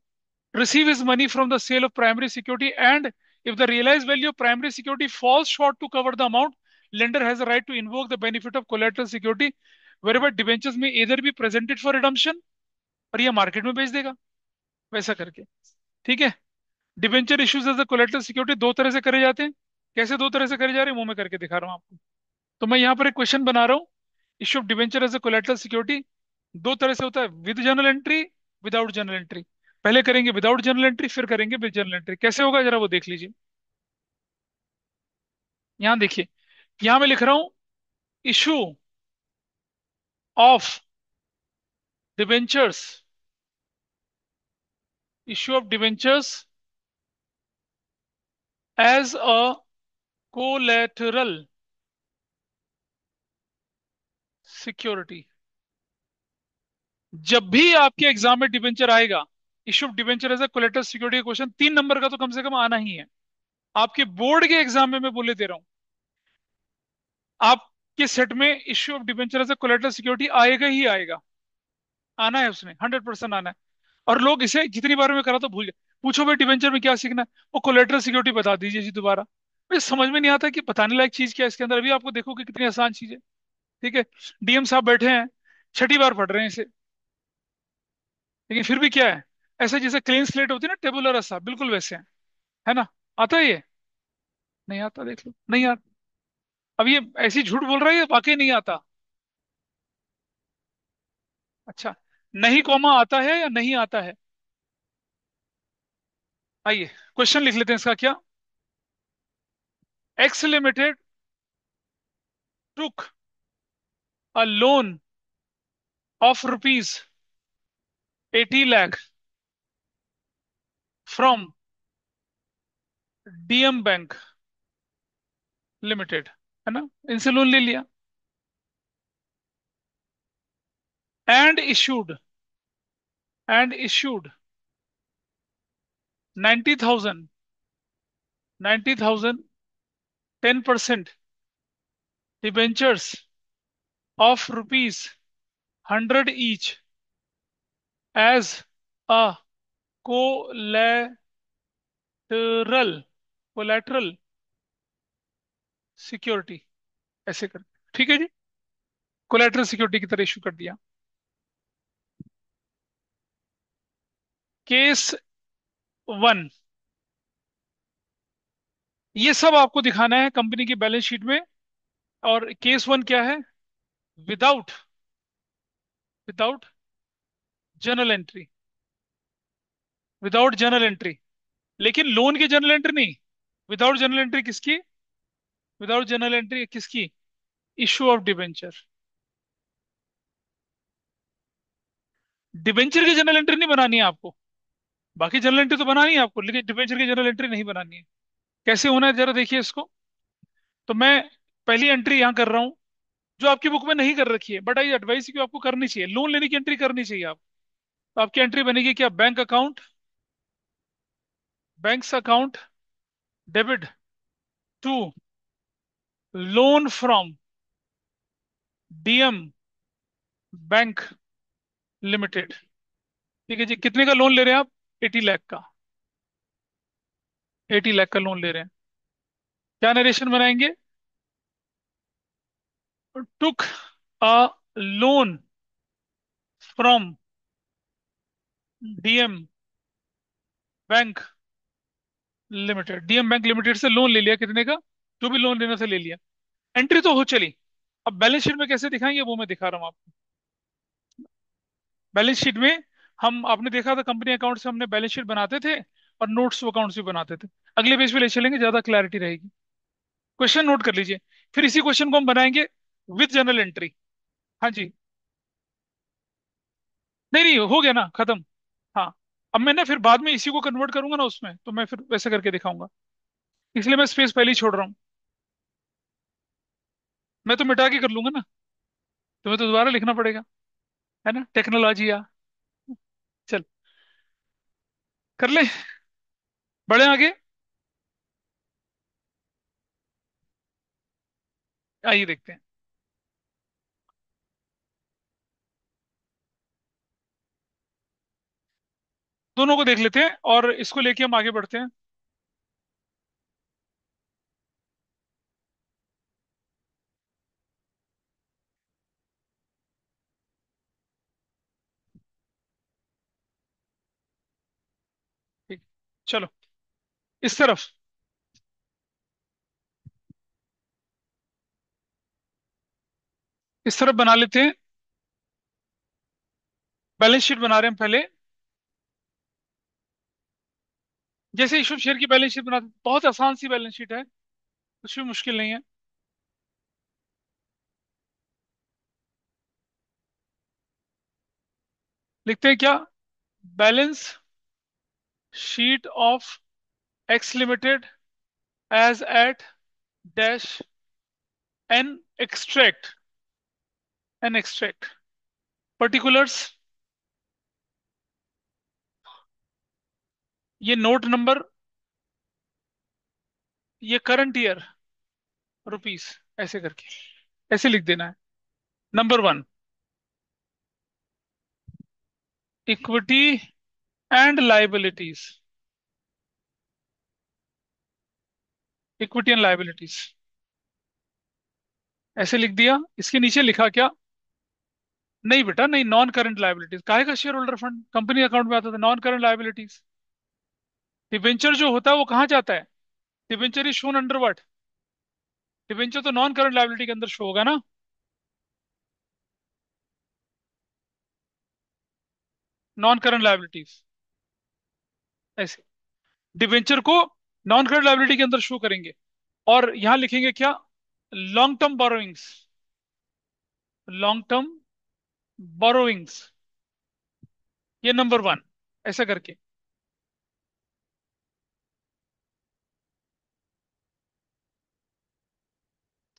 receive his money from the sale of primary security, and if the realized value of primary security falls short to cover the amount, lender has a right to invoke the benefit of collateral security wherever debentures may either be presented for redemption, और ये market में बेच देगा वैसा करके। ठीक है। Debenture issues as a collateral security दो तरह से करे जाते हैं। कैसे दो तरह से करे जा रहे हैं वो मैं करके दिखा रहा हूँ आपको। तो मैं यहाँ पर एक क्वेश्चन बना रहा हूँ। Issue of debenture as a collateral security दो तरह से होता है, with journal entry, without journal entry. पहले करेंगे विदाउट जर्नल एंट्री, फिर करेंगे विद जर्नल एंट्री। कैसे होगा जरा वो देख लीजिए। यहाँ देखिए, यहाँ मैं लिख रहा हूँ issue of debentures, issue of debentures as a collateral security. जब भी आपके एग्जाम में डिबेंचर आएगा, issue of debenture as a collateral security, question 3 number का तो कम से कम आना ही है। आपके बोर्ड के एग्जाम में मैं बोले दे रहा हूँ, आपके सेट में issue of debenture as a collateral security आएगा ही आएगा। आना है उसने, 100% आना है। और लोग इसे जितनी बार मैं करा तो भूल जाए। पूछो भाई डिबेंचर में क्या सीखना है, वो कोलेटरल सिक्योरिटी बता दीजिए जी दोबारा। मुझे समझ में नहीं आता कि बताने लायक चीज क्या है इसके अंदर। अभी आपको देखो कि कितनी आसान चीज है। ठीक है। डीएम साहब बैठे हैं, छठी बार पढ़ रहे हैं इसे, लेकिन फिर भी क्या है, ऐसे जैसे क्लीन स्लेट होती है ना, टेबुलर रसा, बिल्कुल वैसे हैं। है ना? आता है ये? नहीं आता, देख लो, नहीं आता। अब ये ऐसी झूठ बोल रहा है, ये वाकई नहीं आता। अच्छा, नहीं कॉमा आता है या नहीं आता है? आइए क्वेश्चन लिख लेते हैं इसका क्या। X limited took a loan of rupees 80 lakh from DM bank limited, है ना, इनसे लोन ले लिया। And issued, and issued 90,000, 90,000 10% debentures of rupees 100 each as a collateral, collateral security, ऐसे कर। ठीक है जी, कोलेटरल सिक्योरिटी की तरह इशू कर दिया। केस 1, ये सब आपको दिखाना है कंपनी की बैलेंस शीट में। और केस 1 क्या है? Without, without journal entry, without journal entry. लेकिन लोन की जर्नल एंट्री नहीं। विदाउट जर्नल एंट्री किसकी? विदाउट जर्नल एंट्री किसकी? Issue of debenture. डिबेंचर की जर्नल एंट्री नहीं बनानी है आपको, बाकी जर्नल एंट्री तो बनानी है आपको, लेकिन डिबेंचर की जर्नल एंट्री नहीं बनानी है। कैसे होना है जरा देखिए इसको। तो मैं पहली एंट्री यहां कर रहा हूं, जो आपकी बुक में नहीं कर रखी है, बट आई एडवाइस की आपको करनी चाहिए। लोन लेने की एंट्री करनी चाहिए आप। तो आपकी एंट्री बनेगी क्या? Bank account, banks account debit to loan from DM bank limited. ठीक है जी, कितने का लोन ले रहे हैं आप? 80 लाख का, 80 लाख का लोन ले रहे हैं। क्या नरेशन बनाएंगे? Took a loan from DM bank Limited. DM bank Limited से लोन ले लिया, कितने का? जो भी लोन लेना था ले लिया। एंट्री तो हो चली। अब बैलेंस शीट में कैसे दिखाएंगे वो मैं दिखा रहा हूँ आपको। बैलेंस शीट में हम, आपने देखा था कंपनी अकाउंट से हमने बैलेंस शीट बनाते थे और नोट्स अकाउंट्स भी बनाते थे। अगले पेज पे ले चलेंगे, ज्यादा क्लैरिटी रहेगी। क्वेश्चन नोट कर लीजिए। फिर इसी क्वेश्चन को हम बनाएंगे विद जर्नल एंट्री। हाँ जी। नहीं नहीं, हो गया ना खत्म। हाँ। अब मैं ना फिर बाद में इसी को कन्वर्ट करूंगा ना उसमें, तो मैं फिर वैसे करके दिखाऊंगा। इसलिए मैं स्पेस पहले ही छोड़ रहा हूँ। मैं तो मिटा के कर लूंगा ना, तुम्हें तो दोबारा लिखना पड़ेगा। है ना, टेक्नोलॉजी या। चल, कर ले, बढ़े आगे। आइए देखते हैं। दोनों को देख लेते हैं और इसको लेके हम आगे बढ़ते हैं। ठीक। चलो, इस तरफ इस तरफ बना लेते हैं। बैलेंस शीट बना रहे हैं हम पहले। जैसे इशू शेयर की बैलेंस शीट बनाते, बहुत आसान सी बैलेंस शीट है, कुछ भी मुश्किल नहीं है। लिखते हैं क्या? Balance sheet of X limited as at dash an extract, an extract particulars. ये नोट नंबर, ये करंट ईयर रुपीस, ऐसे करके ऐसे लिख देना है। Number one, equity and liabilities, equity and liabilities ऐसे लिख दिया। इसके नीचे लिखा क्या? नहीं बेटा नहीं, नॉन करंट लाइबिलिटीज काहे का share holder fund company account में आता था, नॉन करंट लाइबिलिटीज। डिबेंचर जो होता है वो कहाँ जाता है? Debenture is shown under what? Debenture तो नॉन करंट लाइबिलिटी के अंदर शो होगा ना, नॉन करंट लाइबिलिटीज ऐसे। डिबेंचर को नॉन करंट लाइबिलिटी के अंदर शो करेंगे। और यहां लिखेंगे क्या? Long term borrowings, long term borrowings, ये नंबर वन, ऐसा करके।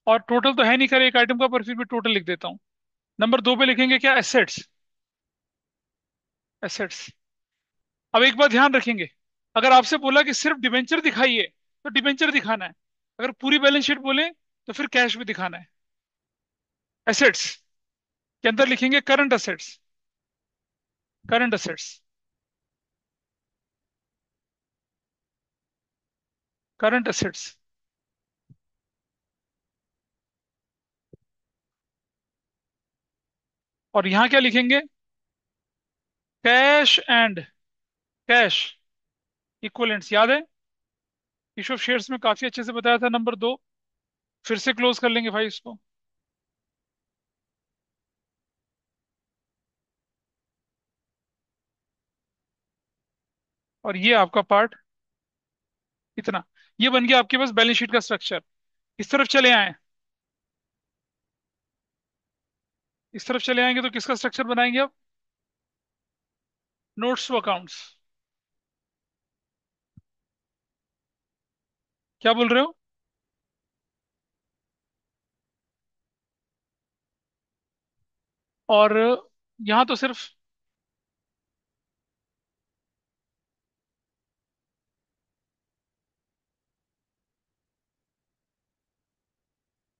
और टोटल तो है नहीं खैर एक आइटम का, पर फिर भी टोटल लिख देता हूं। नंबर दो पे लिखेंगे क्या? Assets, assets. अब एक बात ध्यान रखेंगे, अगर आपसे बोला कि सिर्फ डिबेंचर दिखाइए तो डिबेंचर दिखाना है, अगर पूरी बैलेंस शीट बोले तो फिर कैश भी दिखाना है। एसेट्स के अंदर लिखेंगे current assets, current assets, current assets. और यहां क्या लिखेंगे? Cash and cash equivalents. याद है इशू ऑफ शेयर्स में काफी अच्छे से बताया था नंबर दो। फिर से क्लोज कर लेंगे भाई इसको। और ये आपका पार्ट इतना, ये बन गया आपके पास बैलेंस शीट का स्ट्रक्चर। इस तरफ चले आए, इस तरफ चले आएंगे तो किसका स्ट्रक्चर बनाएंगे अब? Notes to accounts. क्या बोल रहे हो? और यहां तो सिर्फ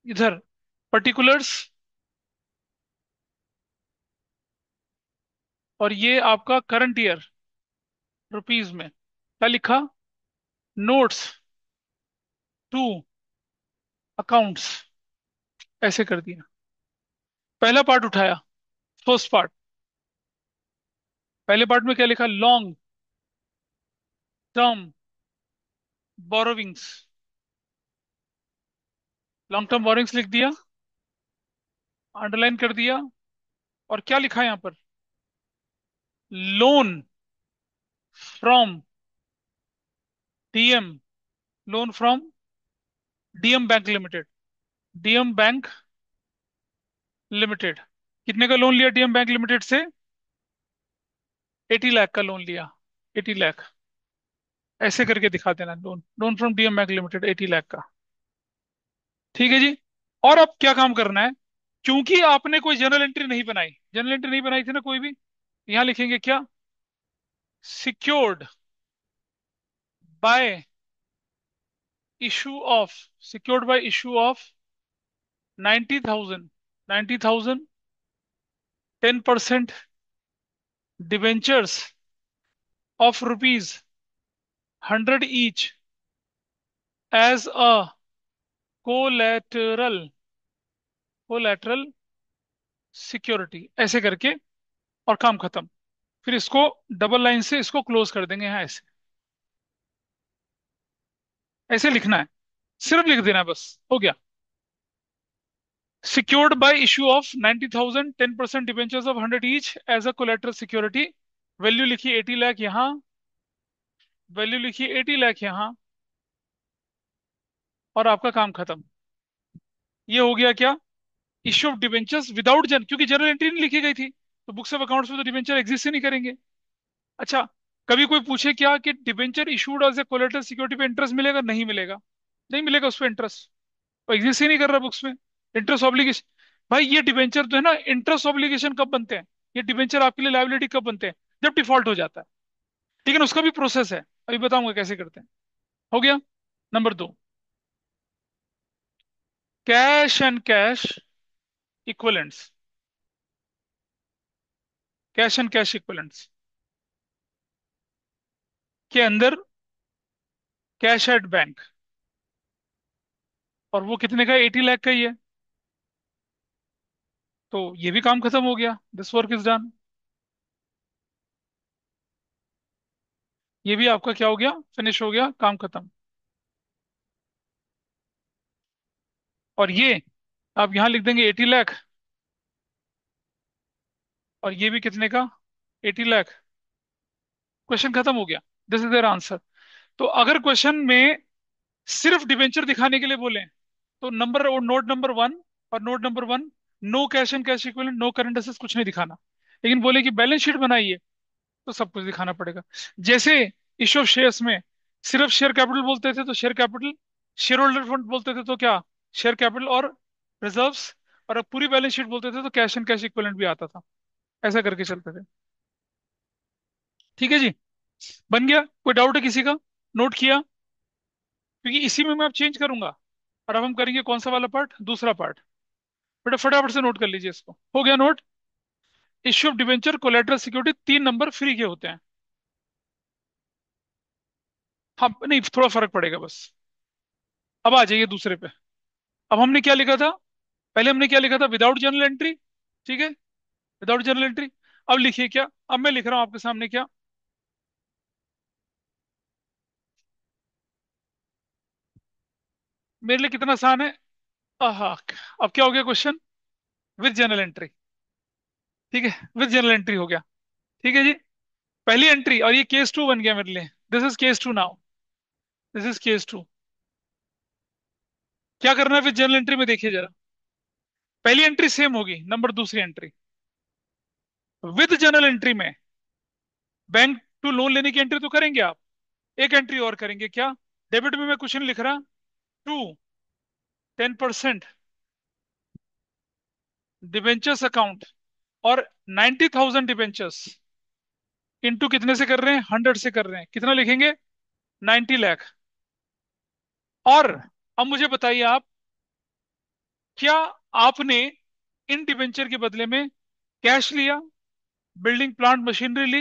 इधर पर्टिकुलर्स, और ये आपका करंट ईयर रुपीज में क्या लिखा? नोट्स टू अकाउंट्स, ऐसे कर दिया। पहला पार्ट उठाया, फर्स्ट पार्ट। पहले पार्ट में क्या लिखा? Long term borrowings, long term borrowings लिख दिया, अंडरलाइन कर दिया। और क्या लिखा यहां पर? Loan from DM, loan from DM bank Limited, DM bank limited. कितने का लोन लिया डीएम बैंक लिमिटेड से? 80 लाख का लोन लिया, 80 लाख। ऐसे करके दिखा देना, loan, loan from DM bank limited 80 lakh का। ठीक है जी। और अब क्या काम करना है? क्योंकि आपने कोई जर्नल एंट्री नहीं बनाई, जर्नल एंट्री नहीं बनाई थी ना कोई भी, यहां लिखेंगे क्या? Secured by issue of, secured by issue of 90,000, 90,000 10% debentures of ₹100 each as a collateral collateral security, ऐसे करके, और काम खत्म। फिर इसको डबल लाइन से इसको क्लोज कर देंगे यहाँ, ऐसे ऐसे लिखना है, सिर्फ लिख देना है बस, हो गया। secured by issue of 90,000 10% debentures of 100 each as a collateral security। Value लिखी 80 लाख यहाँ, वैल्यू लिखी 80 लाख यहाँ, और आपका काम खत्म। ये हो गया क्या, इश्यू ऑफ डिबेंचर्स विदाउट क्योंकि जनरल एंट्री नहीं लिखी गई थी, तो बुक्स ऑफ अकाउंट्स में तो डिबेंचर एग्जिस्ट ही नहीं करेंगे। अच्छा, कभी कोई पूछे क्या कि debenture issued as a collateral security पे इंटरेस्ट मिलेगा, नहीं मिलेगा, नहीं मिलेगा उस पर इंटरेस्ट, वो एग्जिस्ट ही नहीं कर रहा बुक्स में। इंटरेस्ट ऑब्लिगेशन, भाई ये डिबेंचर जो है ना, इंटरेस्ट ऑब्लिगेशन कब बनते हैं, ये डिबेंचर आपके लिए लायबिलिटी कब बनते हैं, जब डिफॉल्ट हो जाता है। लेकिन उसका भी प्रोसेस है, अभी बताऊंगा कैसे करते हैं। हो गया। Number 2, cash and cash equivalents, cash and cash equivalents के अंदर कैश एट बैंक, और वो कितने का, 80 लाख का ही है, तो ये भी काम खत्म हो गया, दिस वर्क इज डन। ये भी आपका क्या हो गया, फिनिश हो गया, काम खत्म। और ये आप यहां लिख देंगे 80 लाख, और ये भी कितने का, 80 लाख। क्वेश्चन खत्म हो गया, दिस इज देयर आंसर। तो अगर क्वेश्चन में सिर्फ डिबेंचर दिखाने के लिए बोले, तो नंबर और नोट नंबर 1, और note number 1, no cash and cash equivalent, no current assets, कुछ नहीं दिखाना। लेकिन बोले कि बैलेंस शीट बनाइए, तो सब कुछ दिखाना पड़ेगा। जैसे इश्यू ऑफ शेयर्स में सिर्फ शेयर कैपिटल बोलते थे तो share capital, share holder fund बोलते थे तो क्या, शेयर कैपिटल और रिजर्व्स, और अब पूरी बैलेंस शीट बोलते थे तो कैश एंड कैश इक्विवेलेंट भी आता था। ऐसा करके चलते थे। ठीक है जी, बन गया, कोई डाउट है किसी का, नोट किया, क्योंकि इसी में मैं अब चेंज करूंगा। और अब हम करेंगे कौन सा वाला पार्ट, दूसरा पार्ट। बेटा फटाफट से नोट कर लीजिए इसको, हो गया note. Issue of debenture collateral security, 3 number free के होते हैं। हाँ नहीं, थोड़ा फर्क पड़ेगा बस। अब आ जाइए दूसरे पे। अब हमने क्या लिखा था, पहले हमने क्या लिखा था, विदाउट जर्नल एंट्री, ठीक है, विदाउट जर्नल एंट्री। अब लिखिए क्या, अब मैं लिख रहा हूं आपके सामने क्या, मेरे लिए कितना आसान है। आहा, अब क्या हो गया क्वेश्चन, विद जर्नल एंट्री, ठीक है, विद जर्नल एंट्री हो गया। ठीक है जी, पहली एंट्री, और ये केस 2 बन गया मेरे लिए, this is case 2 now, this is case 2। क्या करना है विद जर्नल एंट्री में, देखिए जरा। पहली एंट्री सेम होगी, नंबर दूसरी एंट्री। विद जर्नल एंट्री में बैंक टू लोन लेने की एंट्री तो करेंगे आप, एक एंट्री और करेंगे क्या, डेबिट में मैं कुछ नहीं लिख रहा, टू 10% डिबेंचर्स अकाउंट, और 90,000 डिबेंचर्स इंटू कितने से कर रहे हैं, 100 से कर रहे हैं, कितना लिखेंगे, 90 लाख। और अब मुझे बताइए आप, क्या आपने इन डिबेंचर के बदले में कैश लिया, बिल्डिंग प्लांट मशीनरी ली,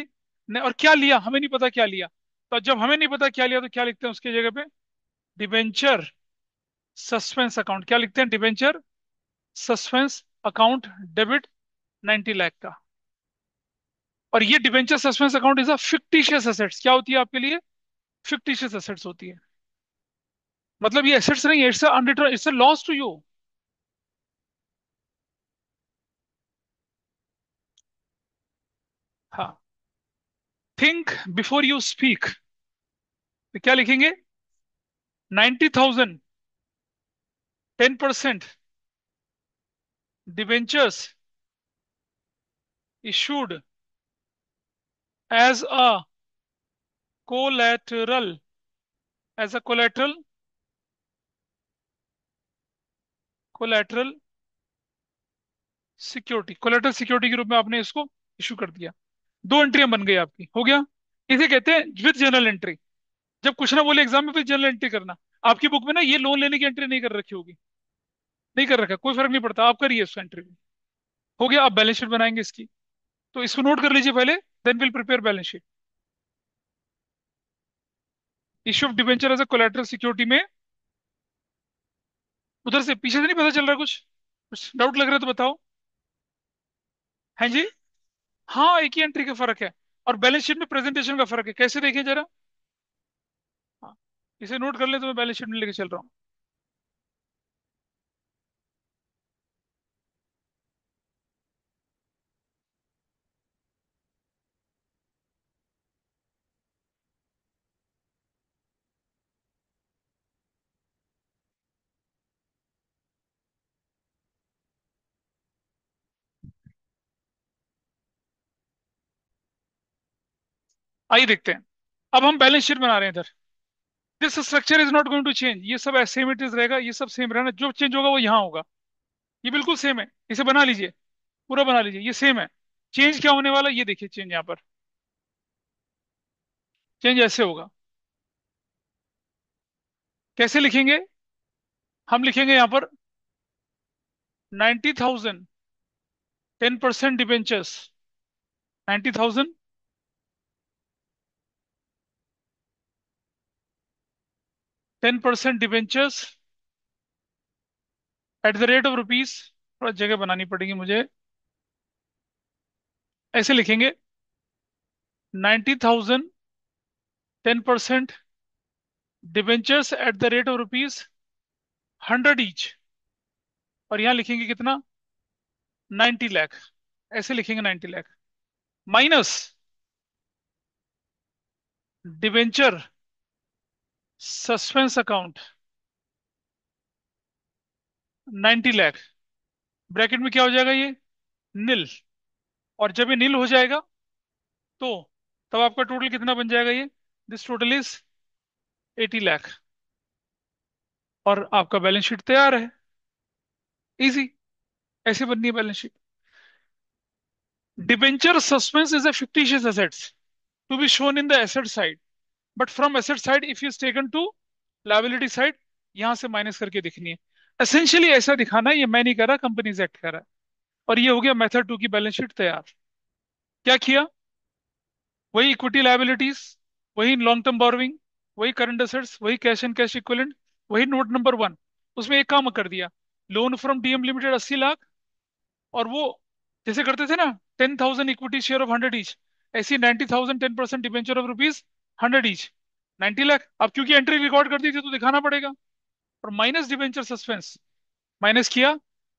नहीं, और क्या लिया हमें नहीं पता क्या लिया। तो जब हमें नहीं पता क्या लिया तो क्या लिखते हैं उसकी जगह पे, डिबेंचर सस्पेंस अकाउंट, क्या लिखते हैं, debenture suspense account debit 90 lakh का। और ये debenture suspense account is a fictitious assets, क्या होती है आपके लिए, फिक्टिशियस एसेट्स होती है। मतलब ये एसेट्स नहीं है, it's unreturn, it's a loss to you. हाँ, थिंक बिफोर यू स्पीक, तो क्या लिखेंगे, 90,000 10% debentures issued as a collateral, as a collateral, collateral security, collateral security के रूप में आपने इसको इशू कर दिया। दो एंट्रियां बन गई आपकी, हो गया। इसे कहते हैं विद जनरल एंट्री। जब कुछ ना बोले एग्जाम में, फिर जनरल एंट्री करना। आपकी बुक में ना ये लोन लेने की एंट्री नहीं कर रखी होगी, नहीं कर रखा, कोई फर्क नहीं पड़ता, आप करिए उस एंट्री में। हो गया, आप बैलेंस शीट बनाएंगे इसकी, तो इसको नोट कर लीजिए पहले, then will prepare balance sheet. Issue of debenture as a collateral security में उधर से पीछे से नहीं पता चल रहा कुछ डाउट लग रहा है तो बताओ। है जी। हाँ, एक ही एंट्री का फर्क है। और बैलेंस शीट में प्रेजेंटेशन का फर्क है, कैसे देखें जरा। हाँ, इसे नोट कर ले तो मैं बैलेंस शीट में लेके चल रहा हूँ। आइए देखते हैं। अब हम बैलेंस शीट बना रहे हैं इधर। This structure is not going to change, ये सब सेम इट इज रहेगा, ये सब सेम रहना, जो चेंज होगा वो यहाँ होगा। ये बिल्कुल सेम है, इसे बना लीजिए, पूरा बना लीजिए, ये सेम है। चेंज क्या होने वाला है, ये देखिए चेंज यहाँ पर। चेंज ऐसे होगा। कैसे लिखेंगे। हम लिखेंगे यहाँ पर 90,000, 10% debentures. 90,000, 10% debentures at the rate of rupees. थोड़ा जगह बनानी पड़ेगी मुझे। ऐसे लिखेंगे 90,000, 10% debentures at the rate of rupees 100 each. और यहाँ लिखेंगे कितना, 90 लाख। ऐसे लिखेंगे 90 lakh minus debenture suspense account 90 lakh. Bracket में क्या हो जाएगा ये, नील। और जब ये नील हो जाएगा तो तब आपका टोटल कितना बन जाएगा ये, दिस टोटल इज 80 लाख। और आपका बैलेंस शीट तैयार है। इजी। ऐसे बननी है balance sheet. Debenture suspense is a fictitious assets to be shown in the asset side, but from asset side if is taken to liability side, यहां से minus करके दिखनी है। एसेंशियली ऐसा दिखाना है, ये मैं नहीं कर रहा, कंपनीज एक्ट कर रहा है। और ये हो गया मेथड टू की बैलेंस शीट तैयार। क्या किया, वही इक्विटी लायबिलिटीज, वही लॉन्ग टर्म बोरोइंग, वही करंट एसेट्स, वही कैश एंड कैश इक्विवेलेंट, वही नोट नंबर 1। उसमें एक काम कर दिया, loan from DM limited 80 lakh. और वो जैसे करते थे ना, 10,000 इक्विटी शेयर ऑफ 100 ईच, ऐसी 90,000, 10% debenture of rupees 100 each, 90 lakh. अब क्योंकि एंट्री रिकॉर्ड कर दी थी तो दिखाना पड़ेगा। और माइनस डिबेंचर सस्पेंस, माइनस किया,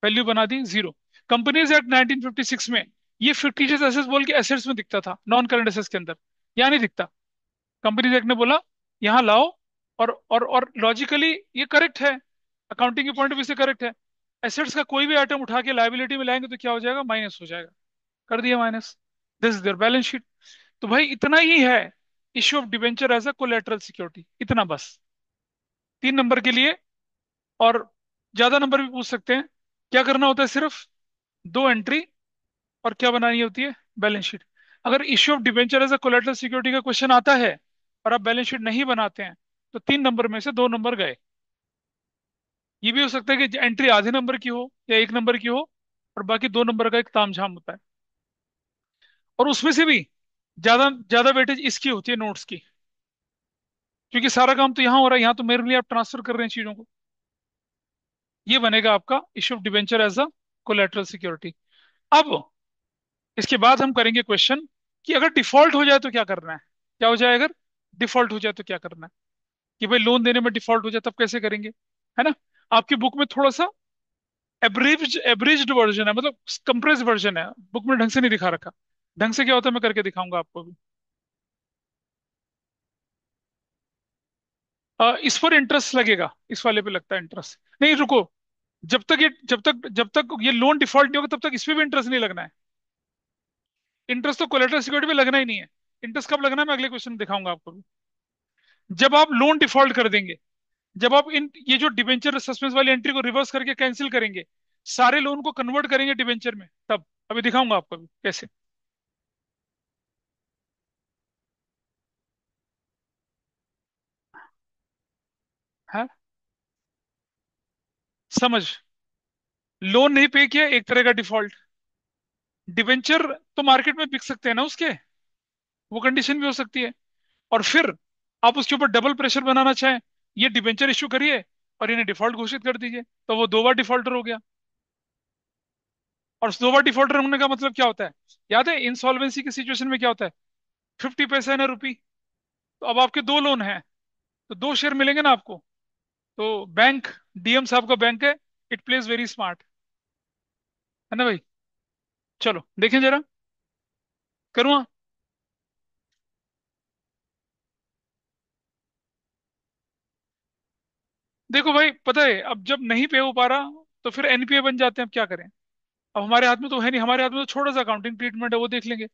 वैल्यू बना दी 0। कंपनीज एक्ट 1956 में ये फिक्टिशियस एसेट्स बोल के एसेट्स में दिखता था, नॉन करंट एसेट्स के अंदर। यहाँ नहीं दिखता। कंपनीज एक्ट ने बोला यहाँ लाओ। और लॉजिकली ये करेक्ट है, अकाउंटिंग के पॉइंट ऑफ व्यू से करेक्ट है। एसेट्स का कोई भी आइटम उठा के लायबिलिटी में लाएंगे तो क्या हो जाएगा, माइनस हो जाएगा। कर दिया minus. This is their balance sheet. तो भाई इतना ही है, issue of debenture as a collateral security, इतना बस। 3 नंबर के लिए। और ज्यादा नंबर भी पूछ सकते हैं। क्या करना होता है, सिर्फ 2 एंट्री और क्या बनानी होती है, बैलेंस शीट। अगर issue of debenture as a collateral security का क्वेश्चन आता है और आप बैलेंस शीट नहीं बनाते हैं तो 3 नंबर में से 2 नंबर गए। ये भी हो सकता है कि एंट्री आधे नंबर की हो या 1 नंबर की हो और बाकी 2 नंबर का एक तामझाम होता है। और उसमें से भी ज्यादा ज्यादा वेटेज इसकी होती है, नोट्स की। क्योंकि सारा काम तो यहाँ हो रहा है, यहाँ तो मेरे लिए आप ट्रांसफर कर रहे हैं चीजों को। ये बनेगा आपका issue of debenture as a collateral security. अब इसके बाद हम करेंगे क्वेश्चन कि अगर डिफॉल्ट हो जाए तो क्या करना है। क्या हो जाए अगर डिफॉल्ट हो जाए तो क्या करना है, कि भाई लोन देने में डिफॉल्ट हो जाए तब कैसे करेंगे, है ना। आपकी बुक में थोड़ा सा एब्रिज्ड वर्जन है, मतलब कंप्रेस वर्जन है, बुक में ढंग से नहीं दिखा रखा। ढंग से क्या होता है मैं करके दिखाऊंगा आपको भी। इस पर इंटरेस्ट लगेगा, इस वाले पे लगता है इंटरेस्ट। नहीं रुको, जब तक ये लोन डिफॉल्ट नहीं होगा तब तक इस पे भी इंटरेस्ट नहीं लगना है। इंटरेस्ट तो कोलेटरल सिक्योरिटी पे लगना ही नहीं है। इंटरेस्ट कब लगना है मैं अगले क्वेश्चन में दिखाऊंगा आपको भी। जब आप लोन डिफॉल्ट कर देंगे, जब आप इन ये जो डिबेंचर सस्पेंस वाली एंट्री को रिवर्स करके कैंसिल करेंगे, सारे लोन को कन्वर्ट करेंगे डिबेंचर में, तब अभी दिखाऊंगा आपको भी कैसे। है, समझ। लोन नहीं पे किया, एक तरह का डिफॉल्ट। डिबेंचर तो मार्केट में बिक सकते हैं ना उसके, वो कंडीशन भी हो सकती है। और फिर आप उसके ऊपर डबल प्रेशर बनाना चाहें, ये डिबेंचर इश्यू करिए और इन्हें डिफॉल्ट घोषित कर दीजिए, तो वो 2 बार डिफॉल्टर हो गया। और 2 बार डिफॉल्टर होने का मतलब क्या होता है? याद है इंसॉल्वेंसी की सिचुएशन में क्या होता है? 50 पैसा ना रुपी। तो अब आपके 2 लोन हैं, तो 2 शेयर मिलेंगे ना आपको। तो बैंक, डीएम साहब का बैंक है, इट प्लेज वेरी स्मार्ट, है ना भाई? चलो देखें जरा, करूँ? देखो भाई, पता है अब जब नहीं पे हो पा रहा, तो फिर एनपीए बन जाते हैं, अब क्या करें? अब हमारे हाथ में तो है नहीं, हमारे हाथ में तो छोटा सा अकाउंटिंग ट्रीटमेंट है, वो देख लेंगे।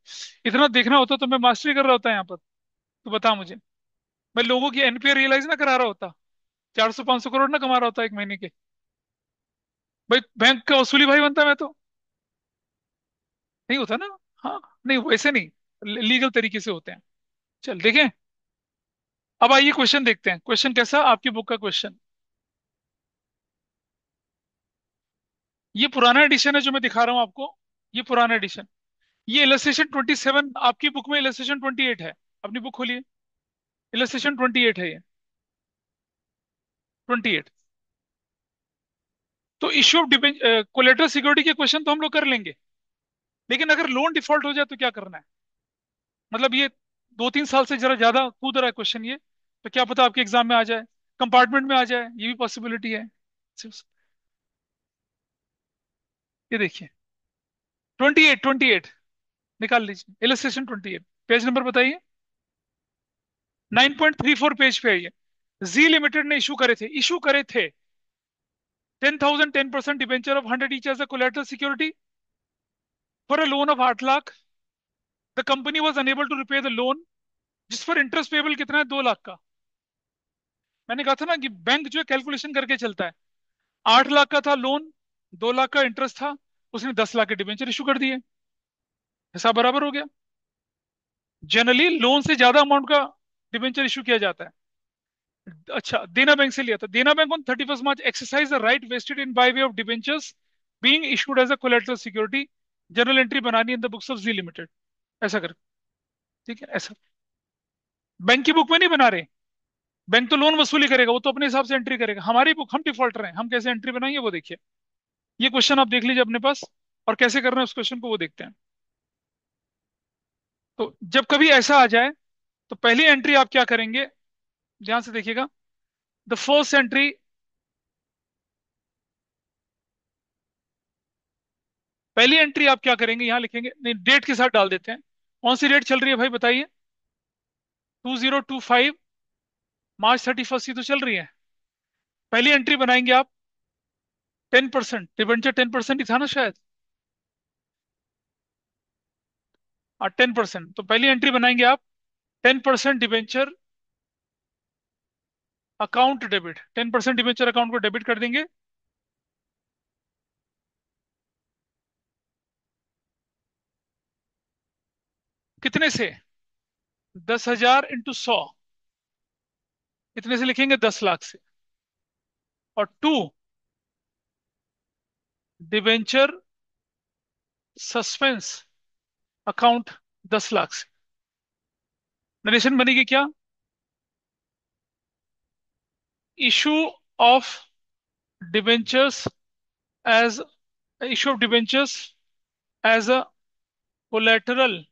इतना देखना होता तो मैं मास्टरी कर रहा होता यहाँ पर। तो बता मुझे, मैं लोगों की एनपीए रियलाइज ना करा रहा होता, 400 500 करोड़ ना कमा रहा होता एक महीने के। भाई बैंक का वसूली भाई बनता मैं तो। नहीं होता ना। हाँ, नहीं वैसे नहीं, लीगल तरीके से होते हैं। चल देखें। अब आइए क्वेश्चन देखते हैं, क्वेश्चन कैसा आपकी बुक का क्वेश्चन। ये पुराना एडिशन है जो मैं दिखा रहा हूँ आपको, ये पुराना एडिशन। ये इलस्ट्रेशन 27, आपकी बुक में इलस्ट्रेशन 28 है। अपनी बुक खोलिए, इलस्ट्रेशन 28 है ये, 28। तो इश्यू ऑफ कोलेटरल सिक्योरिटी के क्वेश्चन तो हम लोग कर लेंगे, लेकिन अगर लोन डिफॉल्ट हो जाए तो क्या करना है? मतलब ये 2 3 साल से जरा ज्यादा कूद रहा है क्वेश्चन ये, तो क्या पता आपके एग्जाम में आ जाए, कंपार्टमेंट में आ जाए, ये भी पॉसिबिलिटी है। ये देखिए, 28, निकाल लीजिए, इलस्ट्रेशन 28, पेज नंबर बताइए। 9.34 पेज पे है ये। जी लिमिटेड ने इशू करे थे 10,000 10% debenture of 100 each as a collateral security for a loan of 8 lakh. The company was unable to repay the loan, जिस पर इंटरेस्ट पेबल कितना है, 2 लाख का। मैंने कहा था ना कि बैंक जो है कैलकुलेशन करके चलता है। 8 लाख का था लोन, 2 लाख का इंटरेस्ट था, उसने 10 लाख के डिबेंचर इशू कर दिए, हिसाब बराबर हो गया। जनरली लोन से ज्यादा अमाउंट का डिबेंचर इशू किया जाता है। अच्छा, देना बैंक से लिया था। Dena Bank on 31 March exercise the right vested in by way of debentures being issued as a collateral security. Journal entry बनानी in the books of G Limited, ऐसा कर। ठीक है, ऐसा बैंक की बुक में नहीं बना रहे। बैंक तो लोन वसूली करेगा, वो तो अपने हिसाब से एंट्री करेगा। हमारी बुक, हम डिफॉल्टर हैं, हम कैसे एंट्री बनाएंगे वो देखिए। ये क्वेश्चन आप देख लीजिए अपने पास, और कैसे करना है उस क्वेश्चन को वो देखते हैं। तो जब कभी ऐसा आ जाए, तो पहली एंट्री आप क्या करेंगे, ध्यान से देखिएगा। द फर्स्ट एंट्री, पहली एंट्री आप क्या करेंगे, यहां लिखेंगे, नहीं डेट के साथ डाल देते हैं। कौन सी डेट चल रही है भाई बताइए? 2025, March 31 की तो चल रही है। पहली एंट्री बनाएंगे आप, 10% डिबेंचर, 10% ही था ना शायद। 10%, तो पहली एंट्री बनाएंगे आप, 10% debenture account debit, 10% debenture account को डेबिट कर देंगे। कितने से? 10,000 × 100, कितने से लिखेंगे? 10 लाख से। और to, debenture suspense account, 10 lakh से। नरेशन बनेगी क्या? Issue of debentures as, issue of debentures as a collateral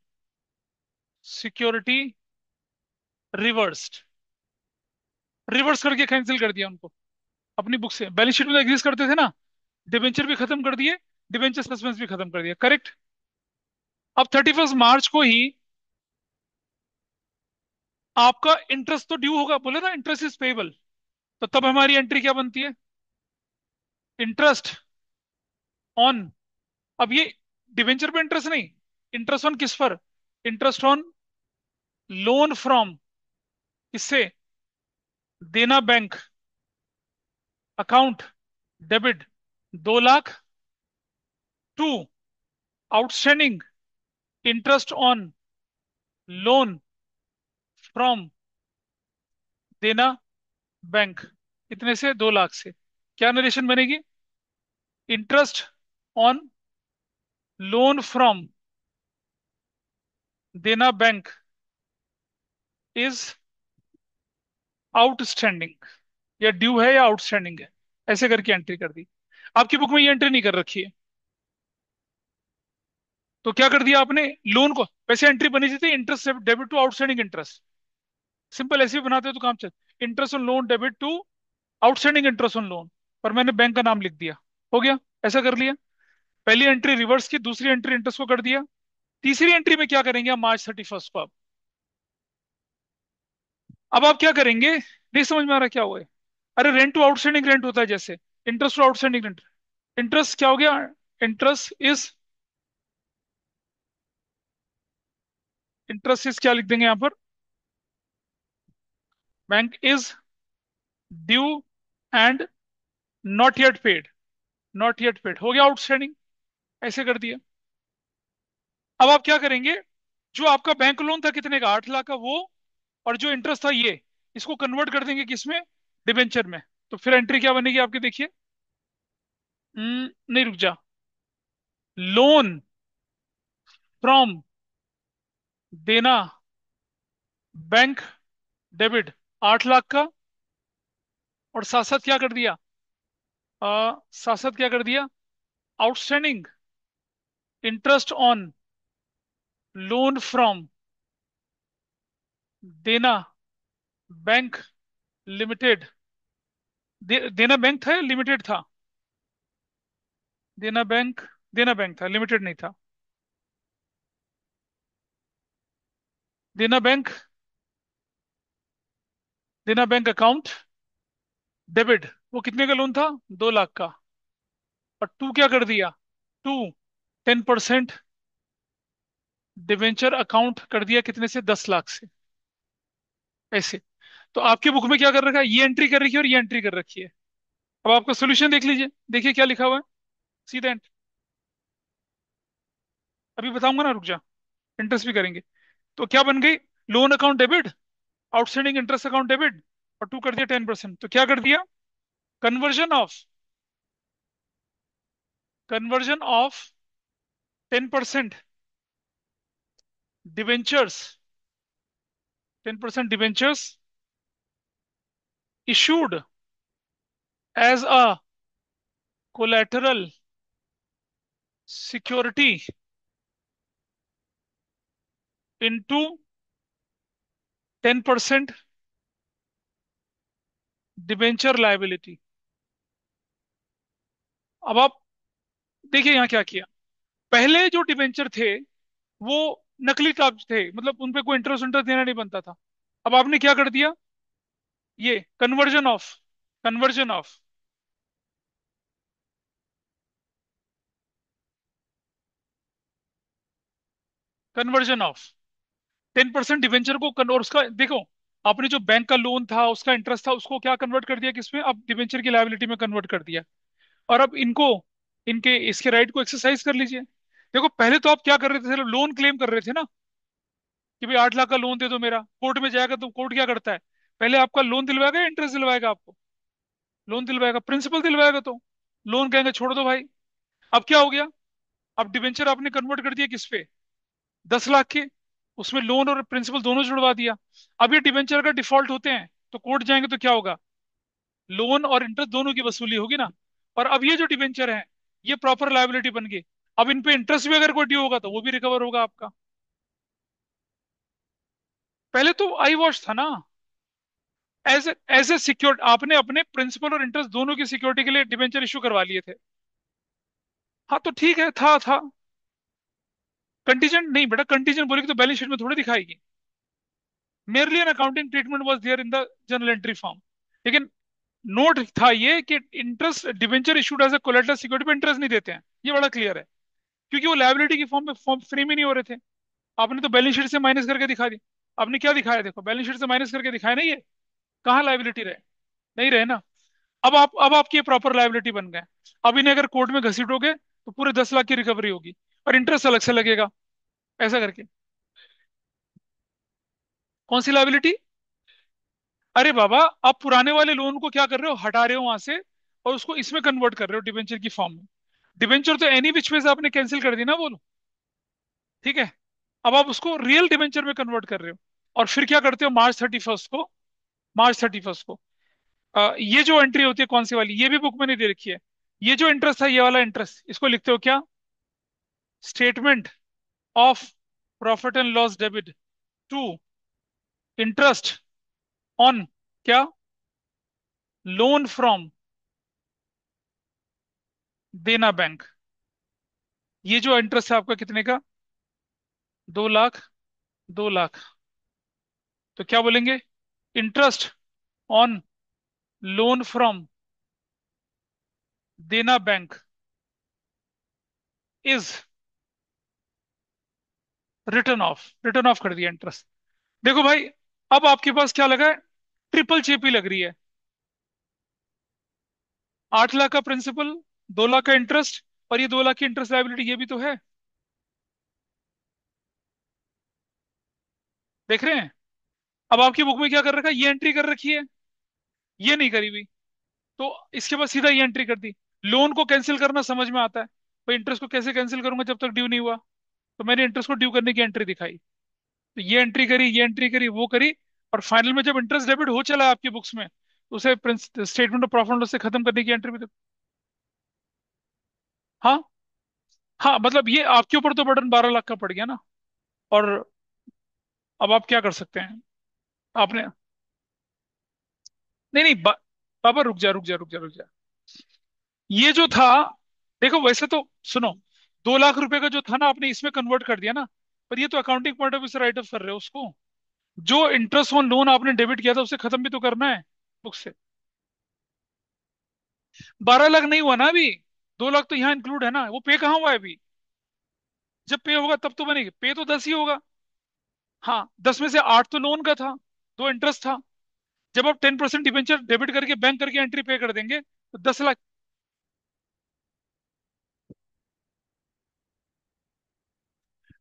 security reversed, reverse करके कैंसिल कर दिया उनको अपनी बुक से। बैलेंस शीट में एग्जिस्ट करते थे ना, डिबेंचर भी खत्म कर दिए, डिबेंचर सस्पेंस भी खत्म कर दिया, करेक्ट। अब 31 मार्च को ही आपका इंटरेस्ट तो ड्यू होगा, बोले ना इंटरेस्ट इज पेबल। तो तब हमारी एंट्री क्या बनती है? इंटरेस्ट ऑन, अब ये डिवेंचर पे इंटरेस्ट नहीं, इंटरेस्ट ऑन किस पर? इंटरेस्ट ऑन लोन फ्रॉम, किससे? Dena bank account debit, 2 lakh. To, outstanding interest on loan from Dena bank, कितने से? 2 लाख से। क्या नरेशन बनेगी? Interest on loan from Dena bank is outstanding, या ड्यू है या आउटस्टैंडिंग है, ऐसे करके एंट्री कर दी। आपकी बुक में ये एंट्री नहीं कर रखी है, तो क्या कर दिया आपने, लोन को, वैसे एंट्री बनी थी interest debit to outstanding interest, simple ऐसे भी बनाते हो तो काम चल, interest on loan debit to outstanding interest on loan, पर मैंने बैंक का नाम लिख दिया, हो गया, ऐसा कर लिया। पहली एंट्री रिवर्स की, दूसरी एंट्री इंटरेस्ट को कर दिया। तीसरी एंट्री में क्या करेंगे आप, मार्च 31 को, अब आप क्या करेंगे, नहीं समझ में आ रहा क्या हुआ है। अरे रेंट टू आउटस्टैंडिंग रेंट होता है जैसे, interest to outstanding rent, interest क्या हो गया, इंटरेस्ट इज, इंटरेस्ट इज क्या लिख देंगे यहां पर, bank is due and not yet paid, not yet paid हो गया आउटस्टैंडिंग, ऐसे कर दिया। अब आप क्या करेंगे, जो आपका बैंक लोन था कितने का, 8 लाख का, वो और जो इंटरेस्ट था ये, इसको कन्वर्ट कर देंगे किसमें, डिबेंचर में। तो फिर एंट्री क्या बनेगी आपकी, देखिए। नहीं, रुक जा, loan from, Dena, bank, debit, 8 lakh का, और साथ साथ क्या कर दिया, साथ साथ क्या कर दिया, outstanding interest on loan from, Dena Bank limited, देना बैंक था या लिमिटेड था, देना बैंक, देना बैंक था, लिमिटेड नहीं था, देना बैंक, देना बैंक अकाउंट, डेबिट, वो कितने का लोन था, 2 लाख का, और टू क्या कर दिया, टू 10% डिवेंचर अकाउंट कर दिया, कितने से, 10 लाख से, ऐसे। तो आपकी बुक में क्या कर रखा है, ये एंट्री कर रखी है और ये एंट्री कर रखी है। अब आपका सोल्यूशन देख लीजिए, देखिए क्या लिखा हुआ है, सीधा अभी बताऊंगा ना, रुक जा, इंटरेस्ट भी करेंगे। तो क्या बन गई, loan account debit, outstanding interest account debit, और टू कर दिया 10%, तो क्या कर दिया, conversion of, conversion of 10% debentures, 10% debentures issued as a collateral security into 10% debenture liability. अब आप देखिए यहाँ क्या किया, पहले जो डिवेंचर थे वो नकली कागज थे, मतलब उन पे कोई इंटरेस्ट इंटरेस्ट देना नहीं बनता था। अब आपने क्या कर दिया, ये conversion of, conversion of, conversion of 10% debenture को और उसका देखो, आपने जो बैंक का लोन था उसका इंटरेस्ट था उसको क्या कन्वर्ट कर दिया किसमें, अब डिवेंचर की लायबिलिटी में कन्वर्ट कर दिया। और अब इनको, इनके इसके राइट को एक्सरसाइज कर लीजिए। देखो पहले तो आप क्या कर रहे थे, सिर्फ लोन क्लेम कर रहे थे ना, कि भाई 8 लाख का लोन दे दो मेरा, कोर्ट में जाएगा तो कोर्ट क्या करता है, पहले आपका लोन दिलवाएगा या इंटरेस्ट दिलवाएगा आपको, लोन दिलवाएगा, प्रिंसिपल दिलवाएगा, तो लोन कहेंगे छोड़ दो भाई। अब क्या हो गया, अब डिवेंचर आपने कन्वर्ट कर दिया किस पे, 10 लाख के, उसमें लोन और प्रिंसिपल दोनों जुड़वा दिया। अब ये डिवेंचर का डिफॉल्ट होते हैं तो कोर्ट जाएंगे तो क्या होगा, लोन और इंटरेस्ट दोनों की वसूली होगी ना। और अब ये जो डिवेंचर है ये प्रॉपर लायबिलिटी बन गई, अब इन पे इंटरेस्ट भी अगर कोई ड्यू होगा तो वो भी रिकवर होगा आपका। पहले तो आई वॉश था ना, एज ए सिक्योर आपने अपने प्रिंसिपल और इंटरेस्ट दोनों की सिक्योरिटी के लिए डिवेंचर इशू करवा लिए थे। हाँ तो ठीक है, था कंटीजेंट नहीं बेटा, कंटीजेंट बोलेगी तो बैलेंस शीट में थोड़ी दिखाएगी, merely an accounting treatment was there in the journal entry form. लेकिन नोट था ये कि interest debenture issued as a collateral security पे इंटरेस्ट नहीं देते हैं, ये बड़ा क्लियर है, क्योंकि वो लायबिलिटी की फॉर्म में फॉर्म फ्रेम ही नहीं हो रहे थे। आपने तो बैलेंस शीट से माइनस करके दिखा दी, आपने क्या दिखाया, देखो बैलेंस शीट से माइनस करके दिखाया ना, ये कहाँ लायबिलिटी रहे, नहीं रहे ना। अब आपकी प्रॉपर लायबिलिटी बन गए। अब इन्हें अगर कोर्ट में घसीटोगे तो पूरे 10 लाख की रिकवरी होगी, और इंटरेस्ट अलग से लगेगा, ऐसा करके। कौन सी लायबिलिटी, अरे बाबा, आप पुराने वाले लोन को क्या कर रहे हो, हटा रहे हो वहां से, और उसको इसमें कन्वर्ट कर रहे हो डिबेंचर की फॉर्म में। डिबेंचर तो एनी विच वे से आपने कैंसिल कर दी ना, बोलो, ठीक है। अब आप उसको रियल डिबेंचर में कन्वर्ट कर रहे हो, और फिर क्या करते हो, मार्च 31 को मार्च 31 को। ये जो एंट्री होती है कौन सी वाली, ये भी बुक में नहीं दे रखी है। ये जो इंटरेस्ट था, ये वाला इंटरेस्ट, इसको लिखते हो क्या? Statement of profit and loss debit to interest on क्या? Loan from Dena bank. ये जो इंटरेस्ट है आपका कितने का? 2 लाख, 2 लाख। तो क्या बोलेंगे? Interest on loan from Dena bank is return of कर दिया इंटरेस्ट। देखो भाई, अब आपके पास क्या लगा है? ट्रिपल चेपी लग रही है। 8 लाख का प्रिंसिपल, 2 लाख का इंटरेस्ट, और ये 2 लाख की इंटरेस्ट लाइबिलिटी, ये भी तो है। देख रहे हैं? अब आपकी बुक में क्या कर रखा है? ये एंट्री कर रखी है, ये नहीं करी हुई। तो इसके बाद सीधा ये एंट्री कर दी। लोन को कैंसिल करना समझ में आता है, भाई इंटरेस्ट को कैसे कैंसिल करूंगा जब तक ड्यू नहीं हुआ? तो मैंने इंटरेस्ट को ड्यू करने की एंट्री दिखाई। तो ये एंट्री करी, ये एंट्री करी, वो करी, और फाइनल में जब इंटरेस्ट डेबिट हो चला आपकी बुक्स में, तो उसे statement of profit and loss से खत्म करने की एंट्री भी हाँ। हाँ मतलब ये आपके ऊपर तो बर्डन 12 लाख का पड़ गया ना। और अब आप क्या कर सकते हैं? आपने, नहीं नहीं बाबा रुक जा रुक जा रुक जा रुक जा। ये जो था, देखो वैसे तो सुनो, 2 लाख रुपए का जो था ना, आपने इसमें कन्वर्ट कर दिया ना। पर ये तो अकाउंटिंग पॉइंट ऑफ व्यू से राइट ऑफ कर रहे हो उसको। जो इंटरेस्ट ऑन लोन आपने डेबिट किया था उसे खत्म भी तो करना है बुक से। 12 लाख नहीं हुआ ना अभी। 2 लाख तो यहाँ इंक्लूड है ना, वो पे कहाँ हुआ है अभी? जब पे होगा तब तो बनेगी, पे तो 10 ही होगा। हाँ, 10 में से 8 तो लोन का था, 2 इंटरेस्ट था। जब आप 10% डिबेंचर डेबिट करके बैंक करके एंट्री पे कर देंगे तो 10 लाख।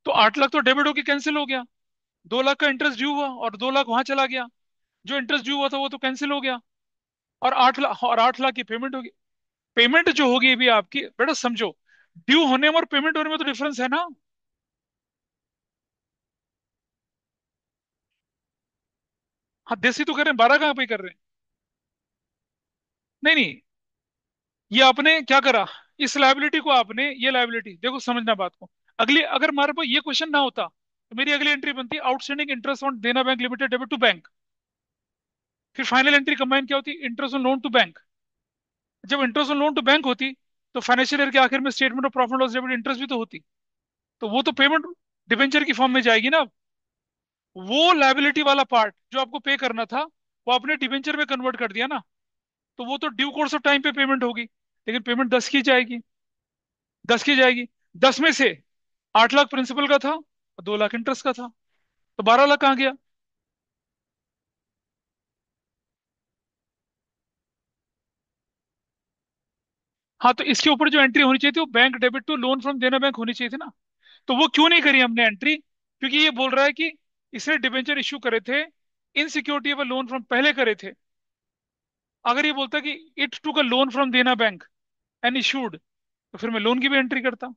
तो 8 लाख तो डेबिट होके कैंसिल हो गया। 2 लाख का इंटरेस्ट ड्यू हुआ और 2 लाख वहां चला गया। जो इंटरेस्ट ड्यू हुआ था वो तो कैंसिल हो गया। और 8 लाख की पेमेंट होगी। पेमेंट जो होगी अभी आपकी, बेटा समझो, ड्यू होने में और पेमेंट होने में तो डिफरेंस है ना। हाँ, देसी तो कर रहे हैं, 12 कहाँ पे कर रहे हैं? नहीं नहीं, ये आपने क्या करा? इस लाइबिलिटी को आपने, ये लाइबिलिटी देखो, समझना बात को। अगली, अगर हमारे पास ये क्वेश्चन ना होता तो मेरी अगली एंट्री बनती outstanding interest on Dena Bank Limited debit to bank. फिर फाइनल एंट्री कंबाइन क्या होती? Interest on loan to bank. जब interest on loan to bank होती, तो फाइनेंशियल ईयर के आखिर में statement of profit loss debit interest भी तो होती। तो वो तो पेमेंट डिबेंचर की फॉर्म में जाएगी ना। वो लाइबिलिटी वाला पार्ट जो आपको पे करना था, वो आपने डिबेंचर में कन्वर्ट कर दिया ना। तो वो तो ड्यू कोर्स ऑफ टाइम पे पेमेंट होगी, लेकिन पेमेंट 10 की जाएगी। 10 की जाएगी। 10 में से 8 लाख प्रिंसिपल का था और 2 लाख इंटरेस्ट का था, तो 12 लाख कहाँ गया? हाँ, तो इसके ऊपर जो एंट्री होनी चाहिए थी वो bank debit to loan from Dena bank होनी चाहिए थी ना। तो वो क्यों नहीं करी हमने एंट्री? क्योंकि ये बोल रहा है कि इसने डिबेंचर इश्यू करे थे इन सिक्योरिटी ऑफ लोन फ्रॉम, पहले करे थे। अगर ये बोलता कि इट टू का loan from Dena bank and issued, तो फिर मैं लोन की भी एंट्री करता।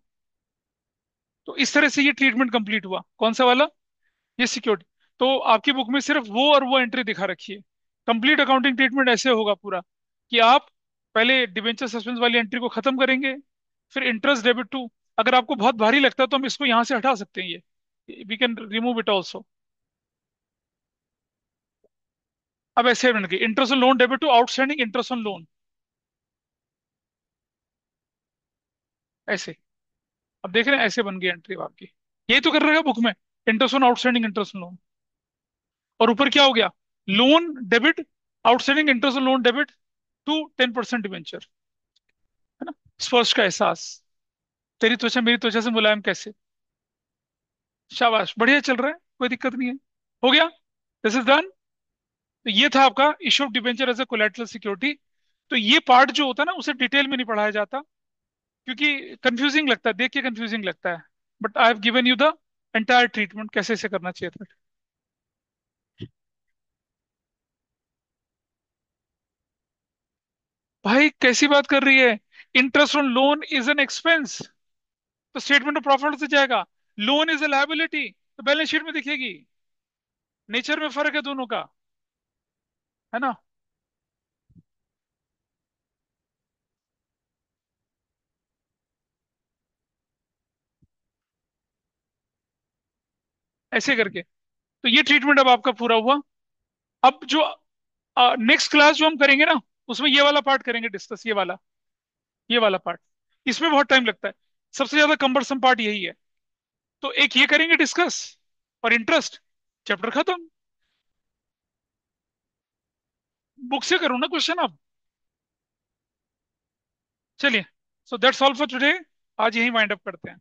तो इस तरह से ये ट्रीटमेंट कंप्लीट हुआ, कौन सा वाला? ये सिक्योरिटी। तो आपकी बुक में सिर्फ वो और वो एंट्री दिखा रखी है। कंप्लीट अकाउंटिंग ट्रीटमेंट ऐसे होगा पूरा, कि आप पहले डिबेंचर सस्पेंस वाली एंट्री को खत्म करेंगे, फिर इंटरेस्ट डेबिट टू। अगर आपको बहुत भारी लगता है तो हम इसको यहां से हटा सकते हैं, ये we can remove it also. अब ऐसे बन गई interest on loan debit to outstanding interest on loan, ऐसे। अब देख रहे हैं, ऐसे बन गई एंट्री आपकी। यही तो कर रहा है बुक में, interest on outstanding interest on loan. और ऊपर क्या हो गया? Loan debit, outstanding interest on loan debit to 10% debenture, है ना? स्पर्श का एहसास। तेरी त्वचा मेरी त्वचा से मुलायम कैसे। शाबाश, बढ़िया चल रहा है, कोई दिक्कत नहीं है। हो गया, दिस इज डन। तो ये था आपका issue of debenture as a collateral security. तो ये पार्ट जो होता है ना, उसे डिटेल में नहीं पढ़ाया जाता, क्योंकि कंफ्यूजिंग लगता है, देख के कंफ्यूजिंग लगता है। But I have given you the entire treatment, कैसे से करना चाहिए था। भाई कैसी बात कर रही है? Interest on loan is an expense, तो स्टेटमेंट ऑफ प्रॉफिट से जाएगा। लोन इज ए लायबिलिटी, तो बैलेंस शीट में दिखेगी। नेचर में फर्क है दोनों का। है ना। ऐसे करके। तो ये ट्रीटमेंट अब आपका पूरा हुआ। अब जो नेक्स्ट क्लास जो हम करेंगे ना, उसमें ये वाला पार्ट करेंगे डिस्कस, ये वाला पार्ट। इसमें बहुत टाइम लगता है। सबसे ज्यादा कंबरसम पार्ट यही है। तो एक ये करेंगे डिस्कस, और इंटरेस्ट, चैप्टर खत्म। बुक से करो ना क्वेश्चन आप। चलिए, so that's all for today. आज यही वाइंड अप करते हैं।